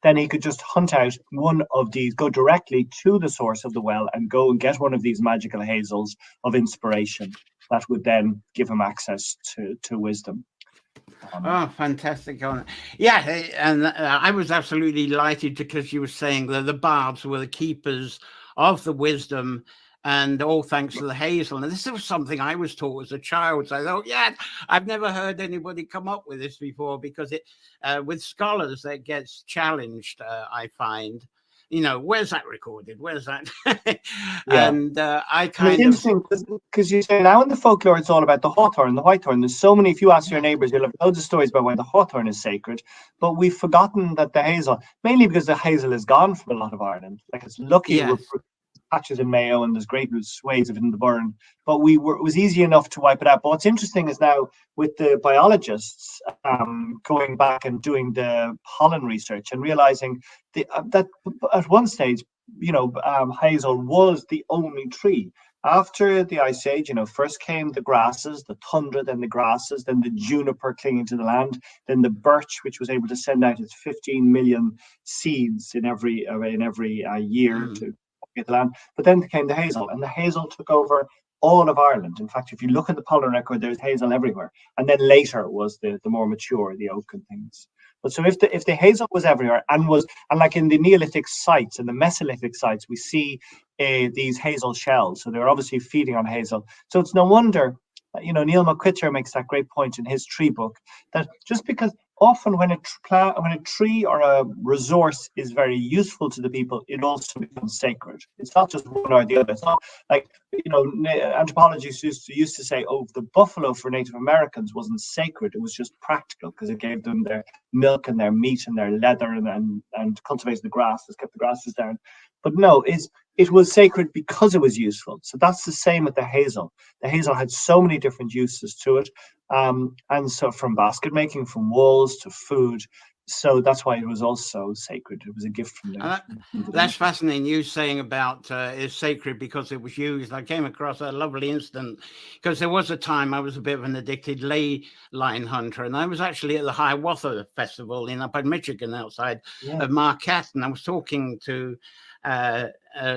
then he could just hunt out one of these, go directly to the source of the well and go and get one of these magical hazels of inspiration that would then give him access to wisdom. Fantastic. Yeah, and I was absolutely delighted, because you were saying that the bards were the keepers of the wisdom, and all thanks to the hazel. And this was something I was taught as a child. So I thought, I've never heard anybody come up with this before, because it, with scholars, that gets challenged, I find. Where's that recorded? Where's that? And I kind it's interesting, because you say now in the folklore it's all about the hawthorn, the whitethorn. There's so many, if you ask your neighbours, you'll have loads of stories about why the hawthorn is sacred, but we've forgotten that the hazel, mainly because the hazel is gone from a lot of Ireland. Like, it's lucky we're patches in Mayo, and there's great swathes of it in the Burren, but it was easy enough to wipe it out. But what's interesting is now with the biologists going back and doing the pollen research and realizing that at one stage, hazel was the only tree. After the Ice Age, first came the grasses, the tundra, then the grasses, then the juniper clinging to the land, then the birch, which was able to send out its 15 million seeds in every year to the land. But then came the hazel, and the hazel took over all of Ireland. In fact, if you look at the pollen record, there's hazel everywhere. And then later was the more mature, the oak and things. But so if the hazel was everywhere, and like in the Neolithic sites and the Mesolithic sites, we see these hazel shells. So they're obviously feeding on hazel. So it's no wonder, Neil McQuitter makes that great point in his tree book, that just because often when a tree or a resource is very useful to the people, it also becomes sacred. It's not just one or the other. It's not like, anthropologists used to say, the buffalo for Native Americans wasn't sacred. It was just practical, because it gave them their milk and their meat and their leather and cultivated the grasses, kept the grasses down. But no, it was sacred because it was useful. So that's the same with the hazel. The hazel had so many different uses to it. And so from basket making, from walls to food. So that's why it was also sacred. It was a gift from them. That's fascinating. You saying about it's sacred because it was used. I came across a lovely incident, because there was a time I was a bit of an addicted ley line hunter, and I was actually at the Hiawatha Festival up in Michigan, outside of Marquette, and I was talking to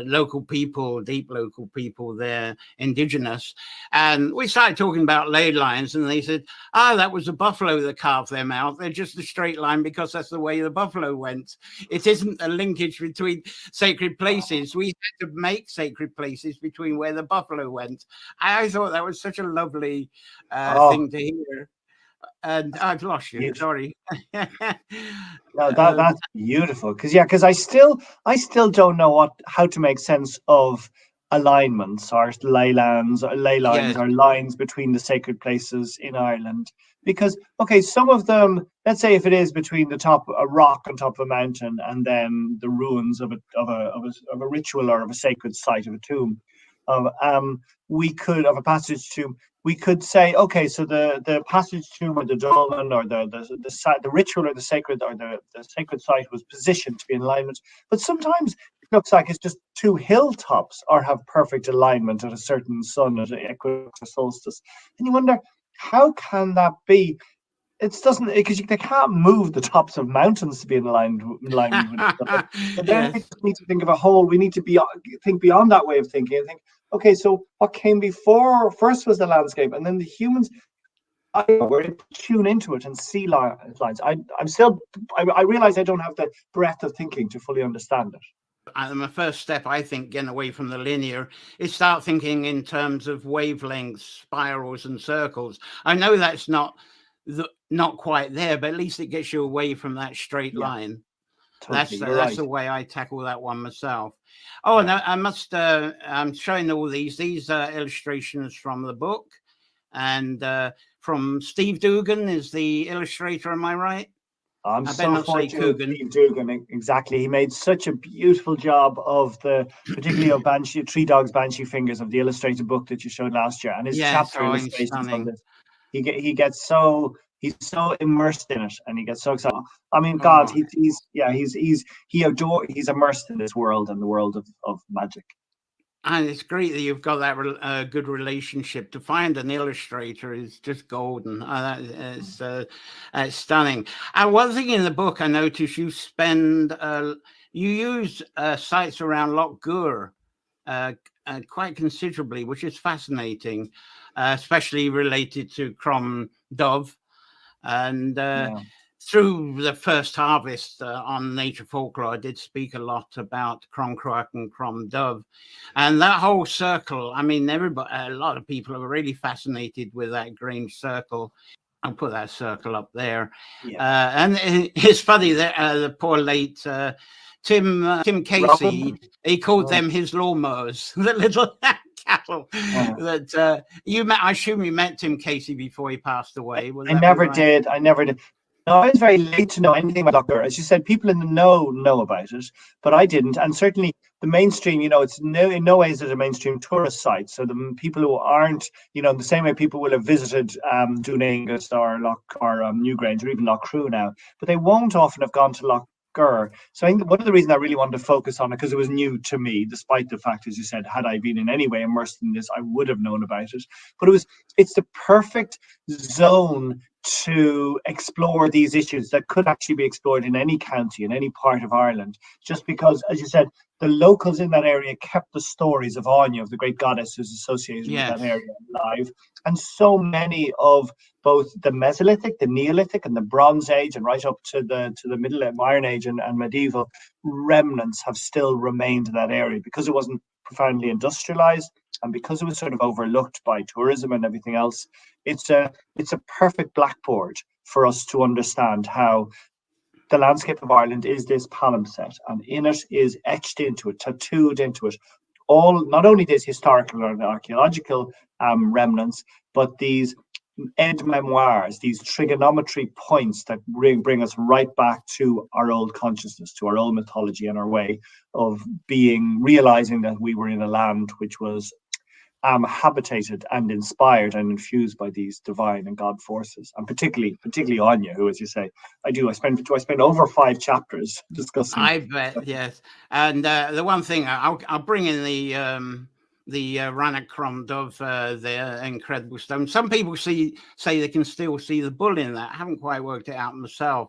local people, deep local people there, indigenous, and we started talking about ley lines, and they said, that was a buffalo that carved them out. They're just a straight line because that's the way the buffalo went. It isn't a linkage between sacred places. We had to make sacred places between where the buffalo went. I thought that was such a lovely thing to hear. And I've lost you. Sorry. No, that's beautiful. Because I still don't know how to make sense of alignments or ley lines or lines between the sacred places in Ireland. Because, okay, some of them, let's say if it is between the top, a rock on top of a mountain, and then the ruins of a ritual or of a sacred site of a tomb, of we could of a passage tomb, we could say, okay, so the passage tomb or the dolmen or the ritual or the sacred or the sacred site was positioned to be in alignment. But sometimes it looks like it's just two hilltops or have perfect alignment at a certain sun at equinox or solstice, and you wonder, how can that be? It doesn't, because they can't move the tops of mountains to be in alignment with each other. So then we Yes. just need to think of a whole. We need to think beyond that way of thinking and think, okay, so what came before? First was the landscape, and then the humans. We're able to tune into it and see lines. I realize I don't have the breadth of thinking to fully understand it. And my first step, I think, getting away from the linear is start thinking in terms of wavelengths, spirals, and circles. I know that's not quite there, but at least it gets you away from that straight line. Totally, you're That's right. the way I tackle that one myself. Oh, Yeah. and I must. I'm showing all these. These are illustrations from the book, and from Steve Dugan is the illustrator. Am I right? I'm I better so not say fortunate with Coogan. Steve Dugan. Exactly. He made such a beautiful job of particularly of Banshee, Three Dogs, Banshee Fingers, of the illustrated book that you showed last year. And his Yes, chapter oh, I'm illustrations on stunning. this, he's so immersed in it, and he gets so excited. I mean, God, Oh, he's immersed in this world and the world of magic. and it's great that you've got that good relationship. To find an illustrator is just golden. It's stunning. And one thing in the book I noticed, you use sites around Loch Gur quite considerably, which is fascinating, especially related to Crom Dove. And Yeah. through the first harvest on Nature Folklore, I did speak a lot about Cromcroach and Crom Dove, and that whole circle. I mean, a lot of people are really fascinated with that Grange circle. I'll put that circle up there, Yeah. and it's funny that the poor late Tim Casey, Robin? he called Oh, them his lawnmowers, the little cattle that you met. I assume you met Tim Casey before he passed away. Would I that be never right? did. I never did. No, I was very late to know anything about Loch. As you said, people in the know about it, but I didn't. And certainly the mainstream, it's in no way is it a mainstream tourist site. So the people who aren't, the same way people will have visited Dune or Loch or Newgrange or even Loch Crew now, but they won't often have gone to Loch Gur. So I think one of the reasons I really wanted to focus on it, because it was new to me, despite the fact, as you said, had I been in any way immersed in this, I would have known about it. But it's the perfect zone to explore these issues that could actually be explored in any county, in any part of Ireland, just because, as you said, the locals in that area kept the stories of Anya, of the great goddess who's associated with that Yes. area, alive. And so many of both the Mesolithic, the Neolithic, and the Bronze Age, and right up to the Middle Iron Age and medieval remnants have still remained in that area because it wasn't profoundly industrialized and because it was sort of overlooked by tourism and everything else. It's a perfect blackboard for us to understand how the landscape of Ireland is this palimpsest, and in it is etched into it, tattooed into it, all not only these historical and archaeological remnants, but these end memoirs, these trigonometry points that bring us right back to our old consciousness, to our old mythology and our way of realizing that we were in a land which was habitated and inspired and infused by these divine and God forces, and particularly Anya, who, as you say, I spend over 5 chapters discussing. I bet, yes. And the one thing I'll bring in the Rannoch Crom Dove there, incredible stone. Some people say they can still see the bull in that. I haven't quite worked it out myself.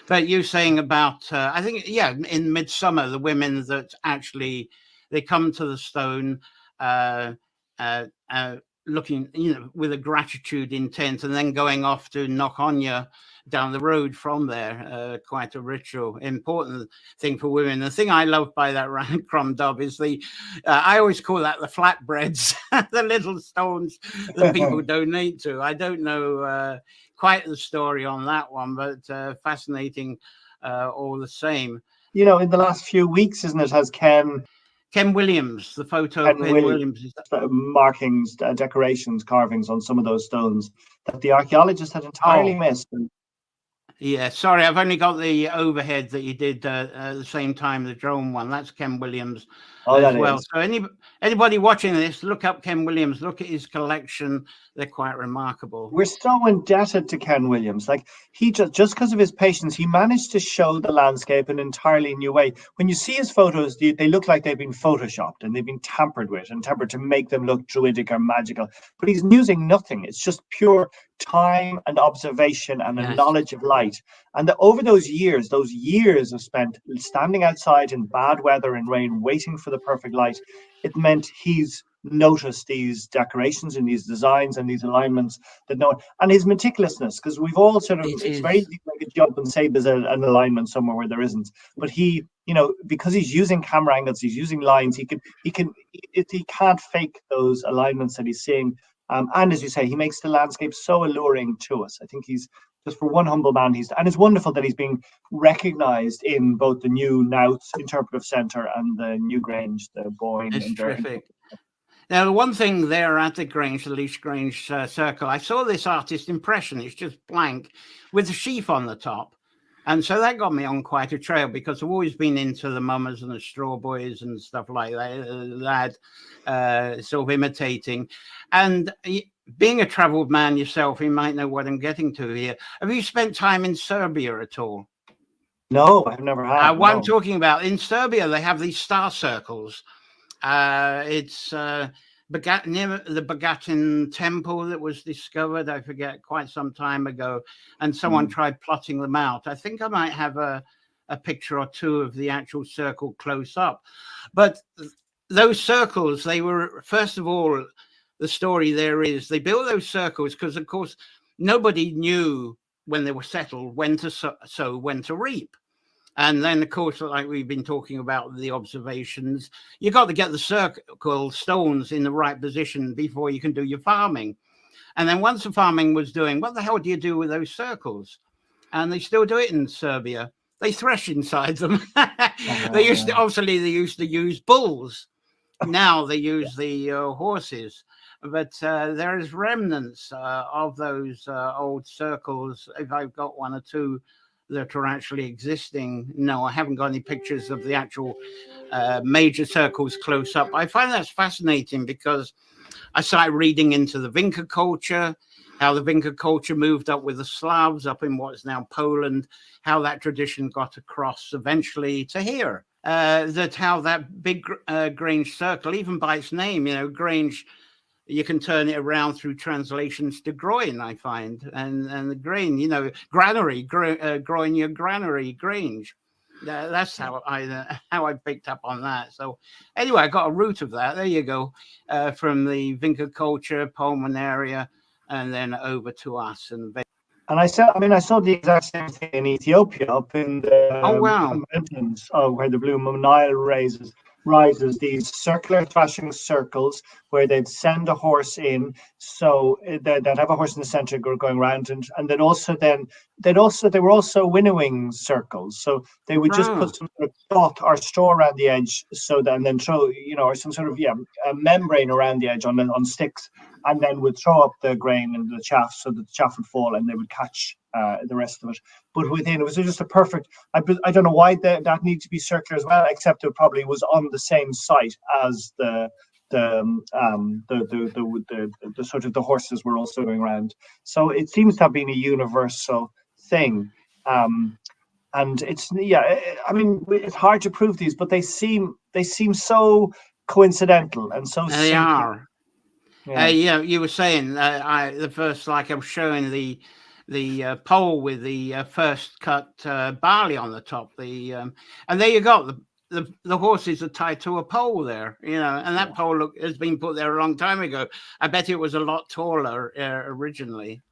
But you saying about, I think, in Midsummer, the women that actually, they come to the stone looking, with a gratitude intent, and then going off to knock Anya down the road from there. Quite a ritual, important thing for women. The thing I love by that Rannoch Crom Dove is I always call that the flatbreads, the little stones that people donate to. I don't know quite the story on that one, but fascinating all the same. In the last few weeks, isn't it, has Ken Ken Williams, the photo of Ken Ken Williams, Williams. markings, decorations, carvings on some of those stones that the archaeologists had entirely missed. Yeah, sorry, I've only got the overhead that you did at the same time, the drone one. That's Ken Williams as well. So anybody watching this, look up Ken Williams, look at his collection. They're quite remarkable. We're so indebted to Ken Williams. Like, he just because of his patience, he managed to show the landscape in an entirely new way. When you see his photos, they look like they've been photoshopped and they've been tampered with and tampered to make them look druidic or magical. But he's using nothing. It's just pure time and observation and a knowledge of light. And over those years of spent standing outside in bad weather and rain, waiting for the perfect light, it meant he's noticed these decorations and these designs and these alignments that and his meticulousness, because we've all sort of, it's very easy to make a jump and say there's an alignment somewhere where there isn't. But he, because he's using camera angles, he's using lines, he can't fake those alignments that he's seeing. And as you say, he makes the landscape so alluring to us. I think he's, just for one humble man, and it's wonderful that he's being recognized in both the new Nowts Interpretive Centre and the new Grange, the Boyne. It's terrific. Now, the one thing there at the Grange, the Leash Grange Circle, I saw this artist impression. It's just blank with a sheaf on the top. And so that got me on quite a trail, because I've always been into the mummers and the straw boys and stuff like that, sort of imitating. And being a traveled man yourself, you might know what I'm getting to here. Have you spent time in Serbia at all? No, I've never had. What I'm talking about, in Serbia, they have these star circles. It's near the Bogatin temple that was discovered, I forget, quite some time ago, and someone tried plotting them out. I think I might have a picture or two of the actual circle close up. But those circles, they were, first of all, the story there is they built those circles because, of course, nobody knew when they were settled when to sow, when to reap. And then, of course, like we've been talking about the observations, you got to get the circle stones in the right position before you can do your farming. And then once the farming was doing, what the hell do you do with those circles? And they still do it in Serbia. They thresh inside them. They used to use bulls. Now they use the horses. But there is remnants of those old circles. If I've got one or two that are actually existing. No, I haven't got any pictures of the actual major circles close up. I find that's fascinating because I started reading into the Vinca culture, how the Vinca culture moved up with the Slavs up in what's now Poland, how that tradition got across eventually to here. How that big Grange circle, even by its name, Grange, you can turn it around through translations to groin, I find, and the grain, granary, growing your granary, Grange. That's how I picked up on that. So anyway, I got a root of that. There you go, from the Vinca culture, Pullman area, and then over to us. And I saw the exact same thing in Ethiopia, up in the mountains, where the Blue Nile rises these circular thrashing circles where they'd send a horse in, so they'd have a horse in the center going around, and then they were also winnowing circles, so they would just put some sort of cloth or straw around the edge, and then throw, or some sort of a membrane around the edge on sticks, and then would throw up the grain and the chaff so that the chaff would fall and they would catch the rest of it. But within, it was just a perfect, I don't know why that needs to be circular as well, except it probably was on the same site as the sort of the horses were also going around. So it seems to have been a universal thing. And it's, it's hard to prove these, but they seem so coincidental and so they are. You were saying the first, like I was showing the pole with the first cut barley on the top. And there you go. The horses are tied to a pole there, and that pole has been put there a long time ago. I bet it was a lot taller originally.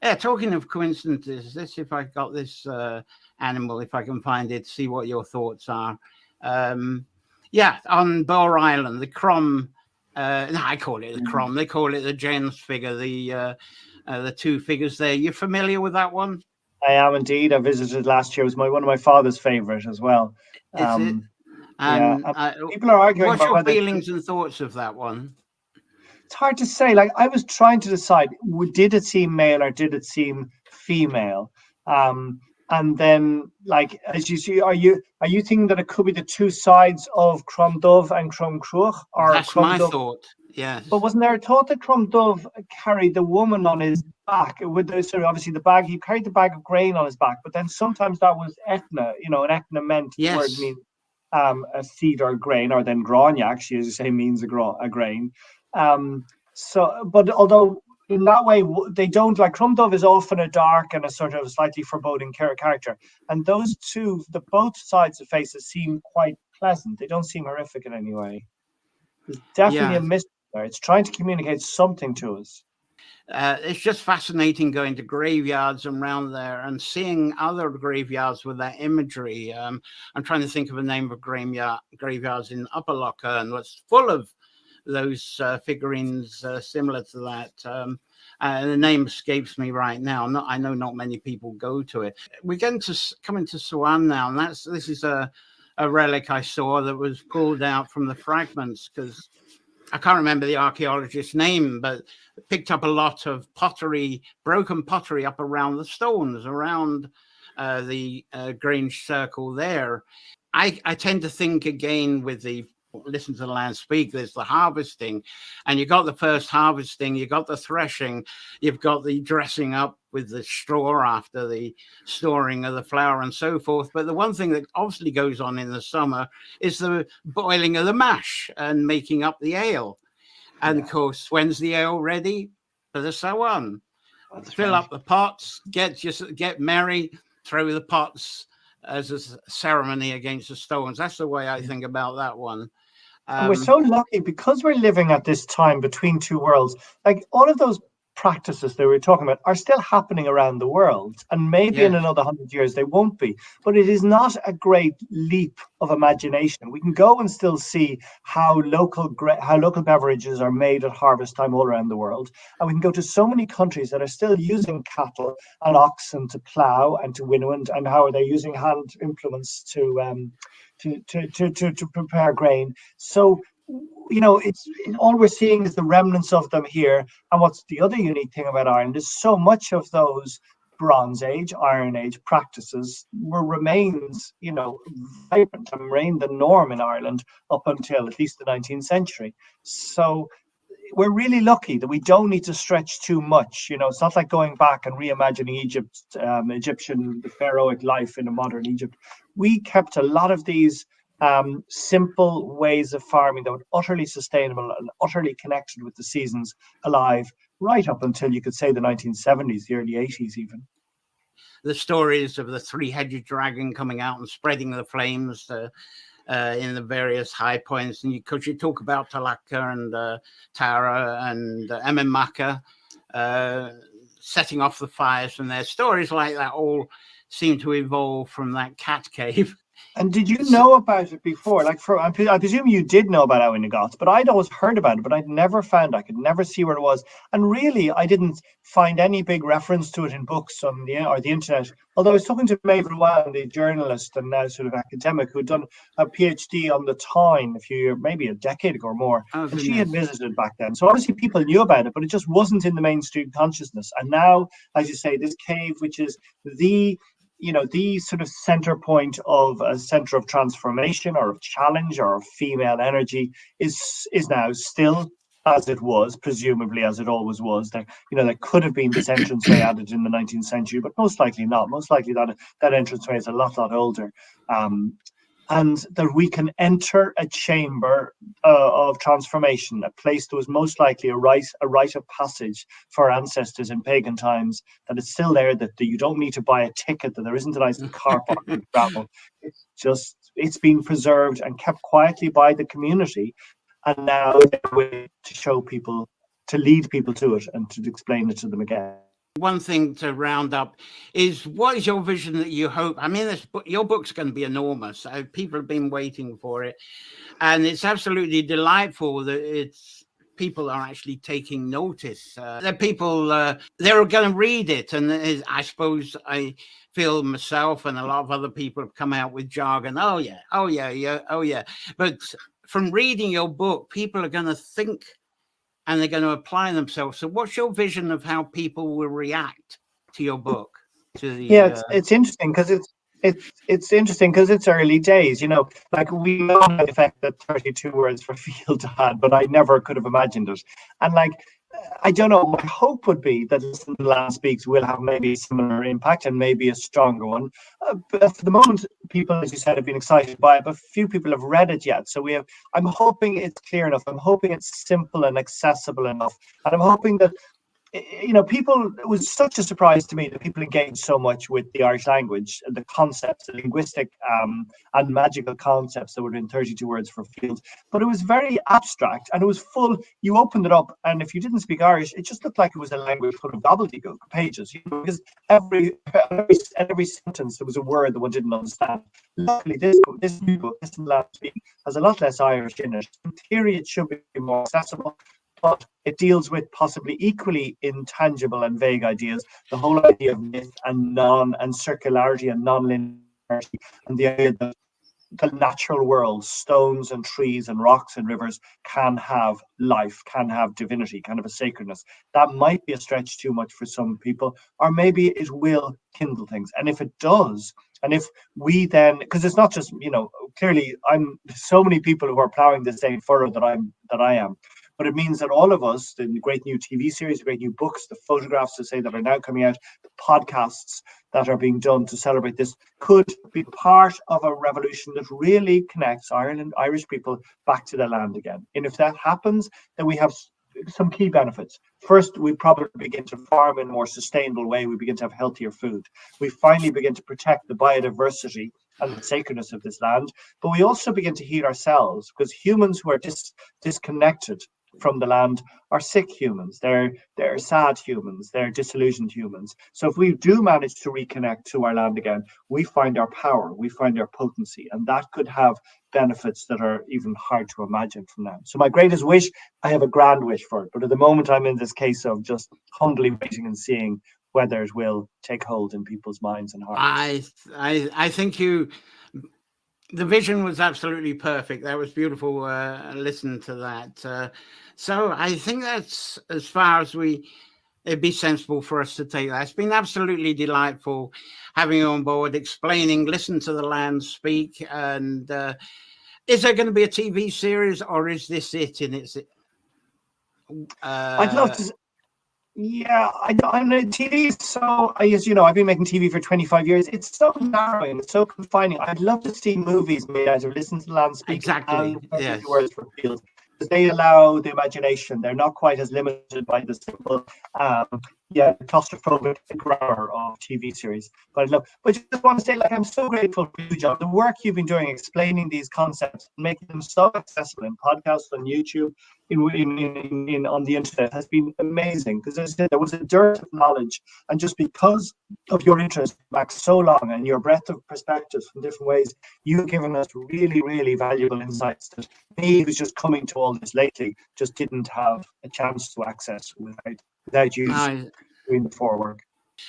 Yeah, talking of coincidences, let's see if I got this animal, if I can find it, see what your thoughts are. On Boer Island, the Crom. I call it the Crom. They call it the Jens figure, the two figures there. You familiar with that one? I am indeed. I visited last year. It was one of my father's favorite as well. Yeah. And People are arguing what's about your whether feelings and thoughts of that one? it's hard to say. Like I was trying to decide, did it seem male or did it seem female? And then, like as you see, are you thinking that it could be the two sides of Crom Dove and Crom Cruach, or That's Crom my Dove? thought. But Yes. wasn't there a thought that Crom Dove carried the woman on his back with the sort of obviously the bag? He carried the bag of grain on his back, but then sometimes that was etna. And etna meant the word Yes. means a seed or grain, or then grania actually, as you say, means a grain. But although in that way they don't, like Crom Dove is often a dark and a sort of slightly foreboding character, and those two, the both sides of faces seem quite pleasant. They don't seem horrific in any way. There's definitely a Yeah. mystery there. It's trying to communicate something to us. It's just fascinating going to graveyards around there and seeing other graveyards with that imagery. I'm trying to think of a name of graveyards in Upper Lochern that's full of those figurines similar to that. The name escapes me right now. I know not many people go to it. We're going to come into Swan now, and this is a relic I saw that was pulled out from the fragments, because I can't remember the archaeologist's name, but picked up a lot of pottery, broken pottery up around the stones, around the Grange Circle there. I tend to think again with the listen to the land speak, there's the harvesting, and you got the first harvesting, you got the threshing, you've got the dressing up with the straw after the storing of the flour and so forth. But the one thing that obviously goes on in the summer is the boiling of the mash and making up the ale. And of course, when's the ale ready? For the Sawan. Fill up the pots, get merry, throw the pots as a ceremony against the stones. That's the way I think about that one. And we're so lucky because we're living at this time between two worlds. Like all of those practices that we were talking about are still happening around the world. And maybe in Yes. another 100 years they won't be. But it is not a great leap of imagination. We can go and still see how local beverages are made at harvest time all around the world. And we can go to so many countries that are still using cattle and oxen to plow and to winnow, and how are they using hand implements to prepare grain. So it's all we're seeing is the remnants of them here. And what's the other unique thing about Ireland is so much of those Bronze Age, Iron Age practices remains, vibrant and remained the norm in Ireland up until at least the 19th century. So we're really lucky that we don't need to stretch too much. It's not like going back and reimagining the pharaohic life in a modern Egypt. We kept a lot of these simple ways of farming that were utterly sustainable and utterly connected with the seasons alive, right up until you could say the 1970s, the early 80s even. The stories of the three-headed dragon coming out and spreading the flames in the various high points, and because you talk about Talaka and Tara and Ememaka setting off the fires from there. Stories like that all seem to evolve from that cat cave. And did you know about it before? Like, I presume you did know about Owen Goth, but I'd always heard about it, but I'd never found. I could never see where it was, and really, I didn't find any big reference to it in books on the internet. Although I was talking to Maeve Rowan, the journalist and now sort of academic, who'd done a PhD on the Tyne a few years, maybe a decade ago or more, and she had visited back then. So obviously, people knew about it, but it just wasn't in the mainstream consciousness. And now, as you say, this cave, which is the sort of center point of a center of transformation or of challenge or of female energy is now still as it was, presumably as it always was. There could have been this entranceway added in the 19th century, but most likely not. Most likely that entranceway is a lot older. And that we can enter a chamber of transformation, a place that was most likely a rite of passage for our ancestors in pagan times, that it's still there, that you don't need to buy a ticket, that there isn't a nice car park with gravel. It's been preserved and kept quietly by the community, and now to show people, to lead people to it and to explain it to them again. One thing to round up is, what is your vision that you hope? I mean, your book's going to be enormous. People have been waiting for it, and it's absolutely delightful that it's people are actually taking notice. That people, they're going to read it. And I suppose I feel myself and a lot of other people have come out with jargon. Oh, yeah, oh, yeah, yeah, oh, yeah. But from reading your book, people are going to think and they're going to apply themselves. So what's your vision of how people will react to your book? Yeah, it's interesting because it's interesting because it's early days, you know, like we know the effect that 32 words for field had, but I never could have imagined it. And like, I don't know, my hope would be that Listen to the Land Speaks will have maybe a similar impact and maybe a stronger one. But for the moment, people, as you said, have been excited by it, but few people have read it yet. So I'm hoping it's clear enough. I'm hoping it's simple and accessible enough. And I'm hoping that, you know, people, it was such a surprise to me that people engaged so much with the Irish language, the concepts, the linguistic and magical concepts that were in 32 words for field. But it was very abstract and it was full. You opened it up, and if you didn't speak Irish, it just looked like it was a language full of gobbledygook pages, you know, because every sentence there was a word that one didn't understand. Luckily, this new book, this last week, has a lot less Irish in it. In theory, it should be more accessible, but it deals with possibly equally intangible and vague ideas. The whole idea of myth and circularity and non-linearity, and the idea that the natural world, stones and trees and rocks and rivers, can have life, can have divinity, can have a sacredness. That might be a stretch too much for some people, or maybe it will kindle things. And if it does, and if we then, because it's not just, you know, clearly I'm so many people who are plowing the same furrow that I am. But it means that all of us, the great new TV series, the great new books, the photographs to say that are now coming out, the podcasts that are being done to celebrate this, could be part of a revolution that really connects Irish people back to their land again. And if that happens, then we have some key benefits. First, we probably begin to farm in a more sustainable way. We begin to have healthier food. We finally begin to protect the biodiversity and the sacredness of this land. But we also begin to heal ourselves, because humans who are disconnected from the land are sick humans. They're sad humans. They're disillusioned humans. So if we do manage to reconnect to our land again, we find our power, we find our potency, and that could have benefits that are even hard to imagine from now. So my greatest wish, I have a grand wish for it, but at the moment I'm in this case of just humbly waiting and seeing whether it will take hold in people's minds and hearts. I think the vision was absolutely perfect. That was beautiful. Listen to that. So I think that's as far as it'd be sensible for us to take that. It's been absolutely delightful having you on board, explaining, Listen to the Land Speak. And is there going to be a TV series, or is this it in its... I'd love to. Yeah, I know TV is so, as you know, I've been making TV for 25 years. It's so narrowing, it's so confining. I'd love to see movies made out of Listen to the Land Speak. Exactly, yes. Words for field. They allow the imagination. They're not quite as limited by the simple, claustrophobic grammar of TV series. But I just want to say, like, I'm so grateful for you, John. The work you've been doing, explaining these concepts, making them so accessible in podcasts, on YouTube, on the internet, has been amazing. Because as I said, there was a dearth of knowledge, and just because of your interest back so long and your breadth of perspectives from different ways, you've given us really, really valuable insights that me, who's just coming to all this lately, just didn't have a chance to access without you doing the forework.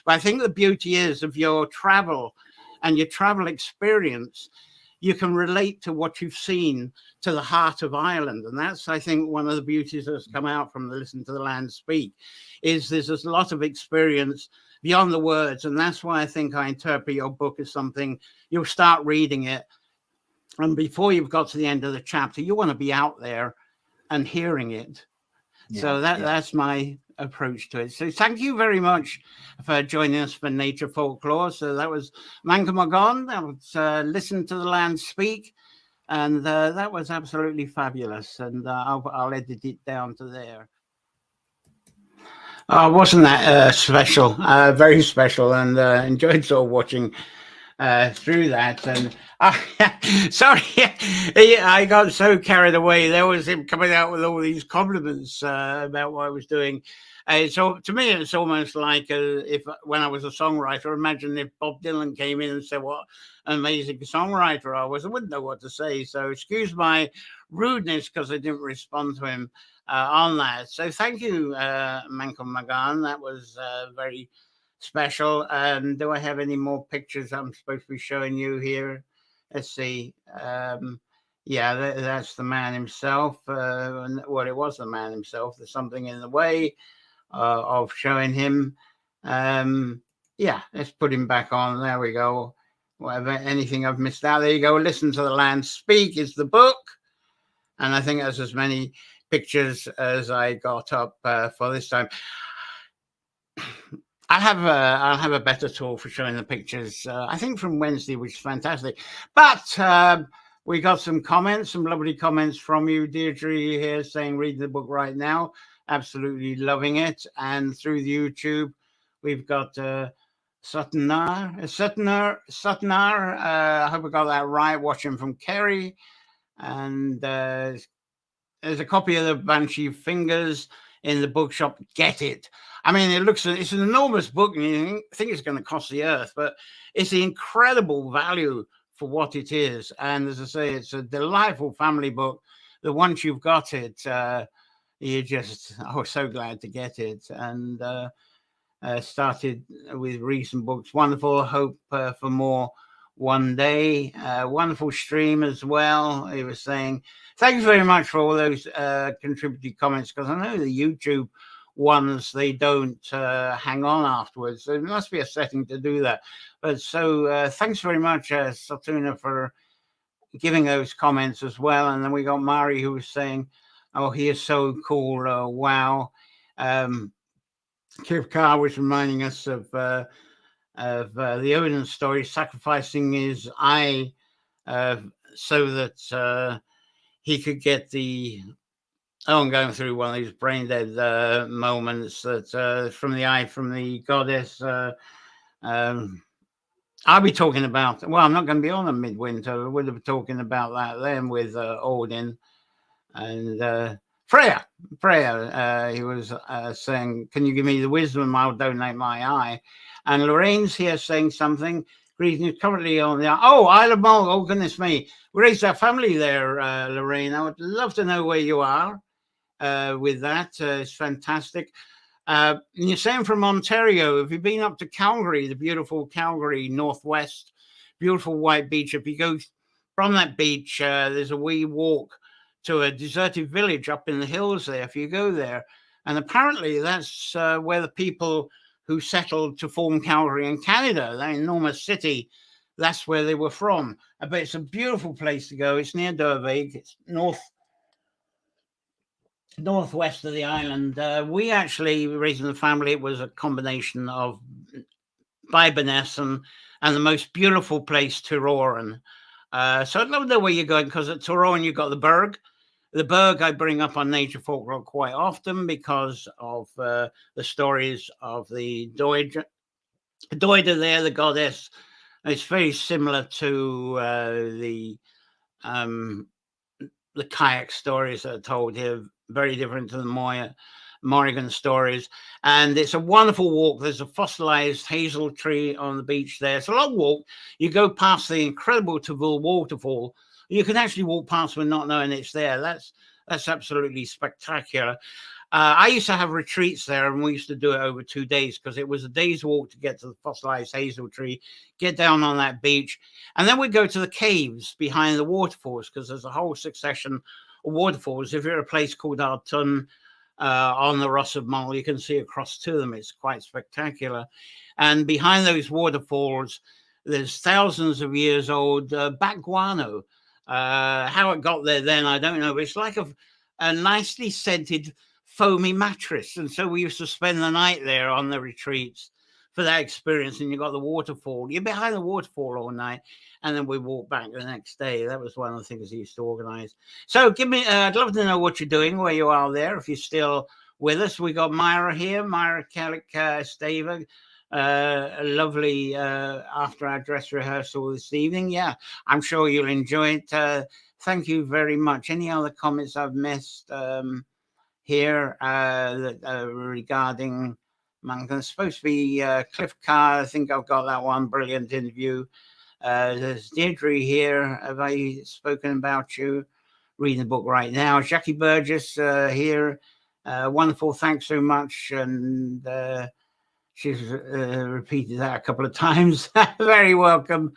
But I think the beauty is of your travel and your travel experience, you can relate to what you've seen to the heart of Ireland. And that's, I think, one of the beauties that's come out from the Listen to the Land Speak, is there's a lot of experience beyond the words. And that's why I think I interpret your book as something, you'll start reading it, and before you've got to the end of the chapter, you want to be out there and hearing it. So that's my approach to it. So thank you very much for joining us for Nature Folklore. So that was Manchán Magan. That was Listen to the Land Speak. And that was absolutely fabulous. And I'll edit it down to there. Wasn't that special? Very special. And enjoyed sort of watching through that. And sorry, I got so carried away. There was him coming out with all these compliments about what I was doing. So to me, it's almost like if when I was a songwriter, imagine if Bob Dylan came in and said, "What an amazing songwriter I was," I wouldn't know what to say. So excuse my rudeness because I didn't respond to him on that. So thank you, Manchán Magan. That was very special. Do I have any more pictures I'm supposed to be showing you here? Let's see. Yeah, that's the man himself. Well, it was the man himself. There's something in the way of showing him. Yeah, let's put him back on. There we go. Whatever, anything I've missed out. There you go. Listen to the Land Speak is the book. And I think there's as many pictures as I got up for this time. I'll have a better tool for showing the pictures. I think from Wednesday, which is fantastic. But we got some comments, some lovely comments from you, Deirdre, here saying read the book right now. Absolutely loving it. And through the YouTube, we've got Sutnar. I hope I got that right. Watching from Kerry. And there's a copy of the Banshee Fingers in the bookshop. Get it. I mean, it's an enormous book, and you think it's going to cost the earth, but it's the incredible value for what it is. And as I say, it's a delightful family book that once you've got it, you just, so glad to get it. And started with recent books. Wonderful. Hope for more one day. Wonderful stream as well. He was saying, thanks very much for all those contributed comments, because I know the YouTube ones, they don't hang on afterwards. There must be a setting to do that. But so thanks very much, Satuna, for giving those comments as well. And then we got Mari, who was saying, oh, he is so cool. Wow. Kip Carr was reminding us of the Odin story, sacrificing his eye so that he could get the... Oh, I'm going through one of these brain dead moments that from the eye from the goddess. I'll be talking about... Well, I'm not going to be on a midwinter. We'll be talking about that then with Odin and Freya. He was saying, can you give me the wisdom? I'll donate my eye. And Lorraine's here saying something. Greetings, currently on the... Oh, Isle of Mull. Oh, goodness me. We raised our family there, Lorraine. I would love to know where you are with that. It's fantastic. And you're saying from Ontario, have you been up to Calgary, the beautiful Calgary, northwest, beautiful white beach? If you go from that beach, there's a wee walk to a deserted village up in the hills there, if you go there. And apparently that's where the people who settled to form Calgary in Canada, that enormous city, that's where they were from. But it's a beautiful place to go. It's near Dervaig. It's northwest of the island. We actually, raising the family, it was a combination of Biberness and the most beautiful place, Turoran. So I'd love to know where you're going, because at Turoran you've got the Berg. The Berg I bring up on Nature Folklore quite often because of the stories of the Doida there, the goddess. It's very similar to the kayak stories that are told here, very different to the Morrigan stories. And it's a wonderful walk. There's a fossilized hazel tree on the beach there. It's a long walk. You go past the incredible Tavul waterfall. You can actually walk past with not knowing it's there. That's absolutely spectacular. I used to have retreats there, and we used to do it over 2 days, because it was a day's walk to get to the fossilized hazel tree, get down on that beach, and then we go to the caves behind the waterfalls, because there's a whole succession of waterfalls. If you're at a place called Artun on the Ross of Mull, you can see across to them. It's quite spectacular. And behind those waterfalls, there's thousands of years old bat guano. How it got there then, I don't know. But it's like a nicely scented foamy mattress. And so we used to spend the night there on the retreats for that experience. And you got the waterfall. You're behind the waterfall all night. And then we walk back the next day. That was one of the things he used to organize. So I'd love to know what you're doing, where you are there, if you're still with us. We got Myra here, Myra Kellick Stava. a lovely after our dress rehearsal this evening. Yeah, I'm sure you'll enjoy it. Thank you very much. Any other comments I've missed here regarding Mangan? It's supposed to be Cliff Carr. I think I've got that one. Brilliant interview. There's Deirdre here. Have I spoken about you? Reading the book right now. Jackie Burgess here. Wonderful. Thanks so much. And she's repeated that a couple of times. Very welcome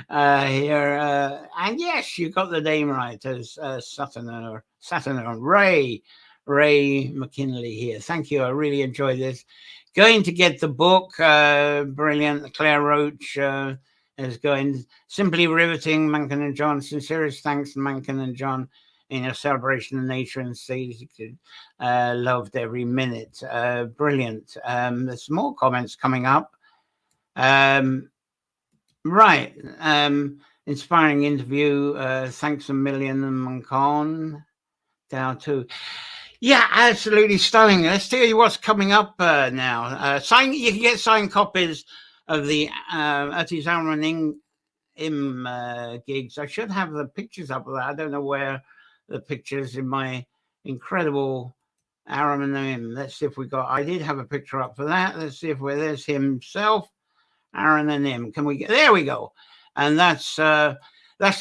here. And yes, you got the name right as Saturn Ray McKinley here. Thank you. I really enjoyed this. Going to get the book. Brilliant. Claire Roach is going. Simply riveting. Manchán and John. Sincerest thanks to Manchán and John in your celebration of nature and seas. Loved every minute. Brilliant. There's more comments coming up. Right. Inspiring interview. Thanks a million, Manchán. Down to. Yeah, absolutely stunning. Let's tell you what's coming up now. You can get signed copies of the at his Aaron Im gigs. I should have the pictures up of that. I don't know where the pictures in my incredible Aaron and Im. Let's see if we got. I did have a picture up for that. Let's see if there's himself, Aaron and Im. Can we get? There we go. And that's the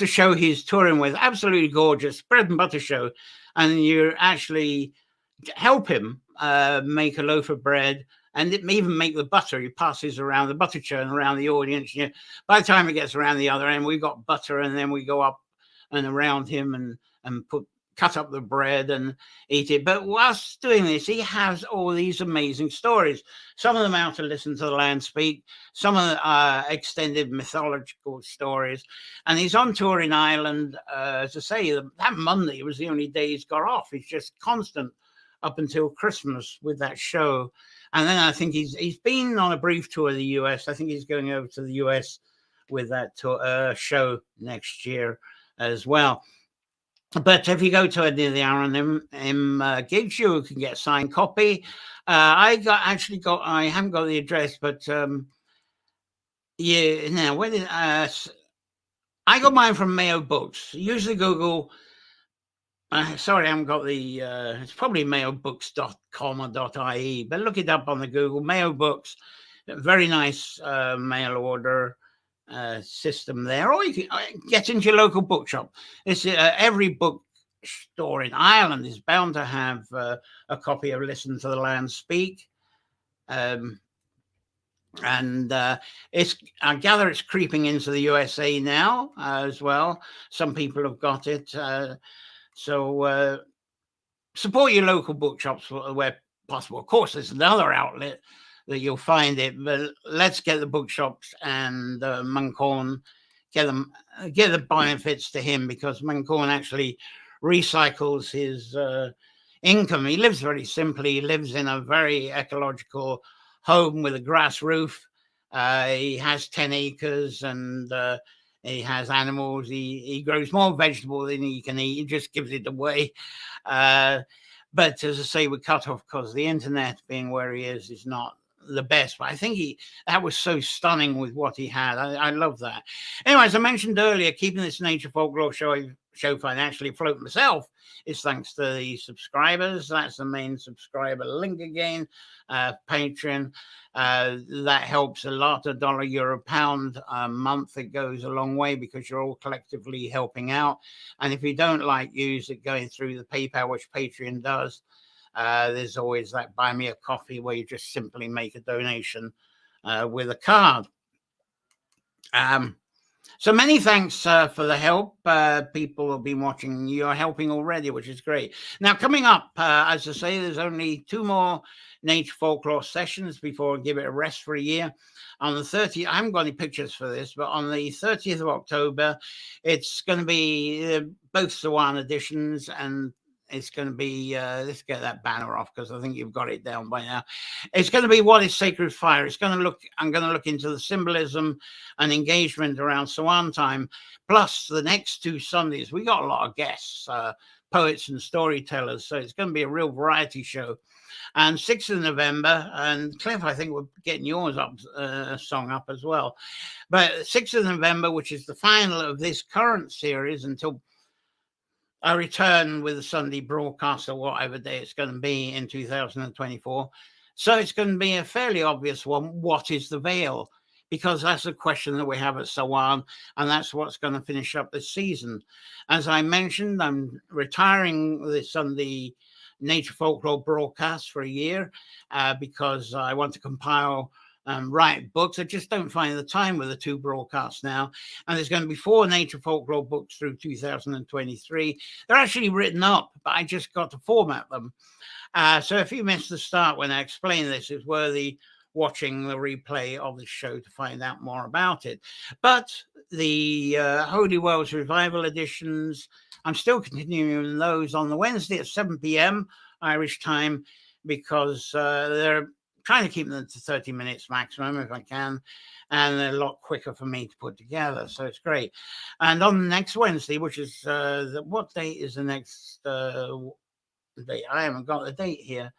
show he's touring with. Absolutely gorgeous, bread and butter show. And you actually help him make a loaf of bread and even make the butter. He passes around the butter churn around the audience. You know, by the time it gets around the other end, we've got butter, and then we go up and around him and cut up the bread and eat it. But whilst doing this, he has all these amazing stories. Some of them out to listen to the land speak, some of the extended mythological stories. And he's on tour in Ireland. As I say, that Monday was the only day he's got off. He's just constant up until Christmas with that show. And then I think he's been on a brief tour of the US. I think he's going over to the US with that tour, show next year as well. But if you go to any of the Aaron M gigs, you can get a signed copy. I haven't got the address, but yeah. Now, where did I got mine from Mayo Books. Usually Google. Sorry, I haven't got the. It's probably mayobooks.com or .ie, but look it up on the Google. Mayo Books, very nice mail order system there, or you can get into your local bookshop. It's every bookstore in Ireland is bound to have a copy of Listen to the Land Speak, and I gather it's creeping into the USA now as well. Some people have got it, so support your local bookshops where possible. Of course, there's another outlet that you'll find it, but let's get the bookshops and Manchán, get the benefits to him, because Manchán actually recycles his income. He lives very simply. He lives in a very ecological home with a grass roof. He has 10 acres and he has animals. He grows more vegetable than he can eat. He just gives it away. But as I say, we're cut off because the internet, being where he is not the best. But I think that was so stunning with what he had. I love that. Anyway, as I mentioned earlier, keeping this Nature Folklore show financially afloat myself is thanks to the subscribers. That's the main subscriber link again. Patreon. That helps a lot. $1, euro, pound a month. It goes a long way because you're all collectively helping out. And if you don't like going through the PayPal, which Patreon does, there's always that buy me a coffee where you just simply make a donation with a card. So many thanks for the help. People have been watching. You're helping already, which is great. Now, coming up, as I say, there's only 2 more Nature Folklore sessions before I give it a rest for a year. On the 30th, I haven't got any pictures for this, but on the 30th of October, it's going to be both Sawan editions, and it's going to be, let's get that banner off because I think you've got it down by now. It's going to be What is Sacred Fire? I'm going to look into the symbolism and engagement around Sawan time. Plus, the next 2 Sundays, we got a lot of guests. poets and storytellers. So it's going to be a real variety show. And 6th of November, and Cliff, I think we're getting yours up, song up as well. But 6th of November, which is the final of this current series until I return with a Sunday broadcast or whatever day it's going to be in 2024. So it's going to be a fairly obvious one. What is the veil? Because that's a question that we have at Sawan, and that's what's going to finish up this season. As I mentioned, I'm retiring this Sunday Nature Folklore broadcast for a year because I want to compile, write books. I just don't find the time with the 2 broadcasts now. And there's going to be 4 Nature Folklore books through 2023. They're actually written up, but I just got to format them. So if you missed the start when I explained this, it's worthy watching the replay of the show to find out more about it. But the Holy Wells Revival editions, I'm still continuing those on the Wednesday at 7 p.m. Irish time, because they're trying to keep them to 30 minutes maximum if I can, and they're a lot quicker for me to put together, so it's great. And on the next Wednesday, which is what date is the next date? I haven't got the date here.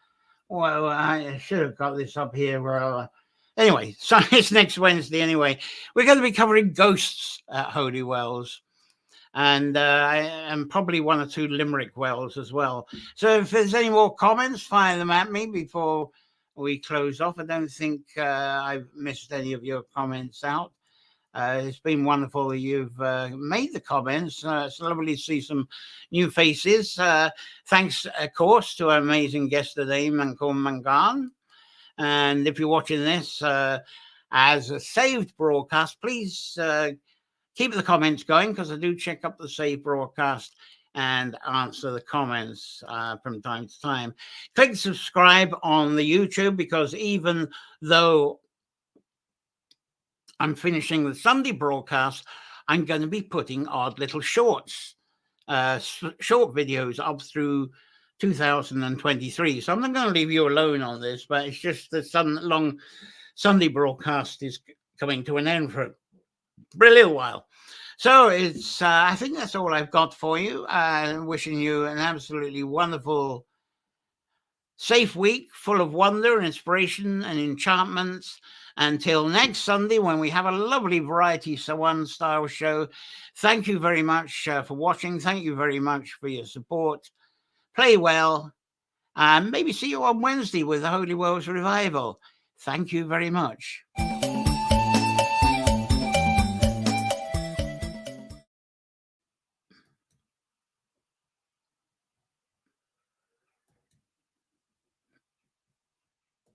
Well, I should have got this up here. Anyway, so it's next Wednesday anyway. We're going to be covering ghosts at Holy Wells, and probably 1 or 2 Limerick wells as well. So if there's any more comments, fire them at me before we close off. I don't think I've missed any of your comments out. It's been wonderful that you've made the comments. It's lovely to see some new faces. Thanks, of course, to our amazing guest today, Manchán Magan. And if you're watching this as a saved broadcast, please keep the comments going, because I do check up the saved broadcast and answer the comments from time to time. Click subscribe on the YouTube, because even though I'm finishing the Sunday broadcast, I'm going to be putting odd little shorts, short videos up through 2023. So I'm not going to leave you alone on this, but it's just the long Sunday broadcast is coming to an end for a little while. So it's I think that's all I've got for you. Wishing you an absolutely wonderful, safe week full of wonder and inspiration and enchantments. Until next Sunday, when we have a lovely variety Sawan style show. Thank you very much for watching. Thank you very much for your support. Play well, and maybe see you on Wednesday with the Holy Wells Revival. Thank you very much.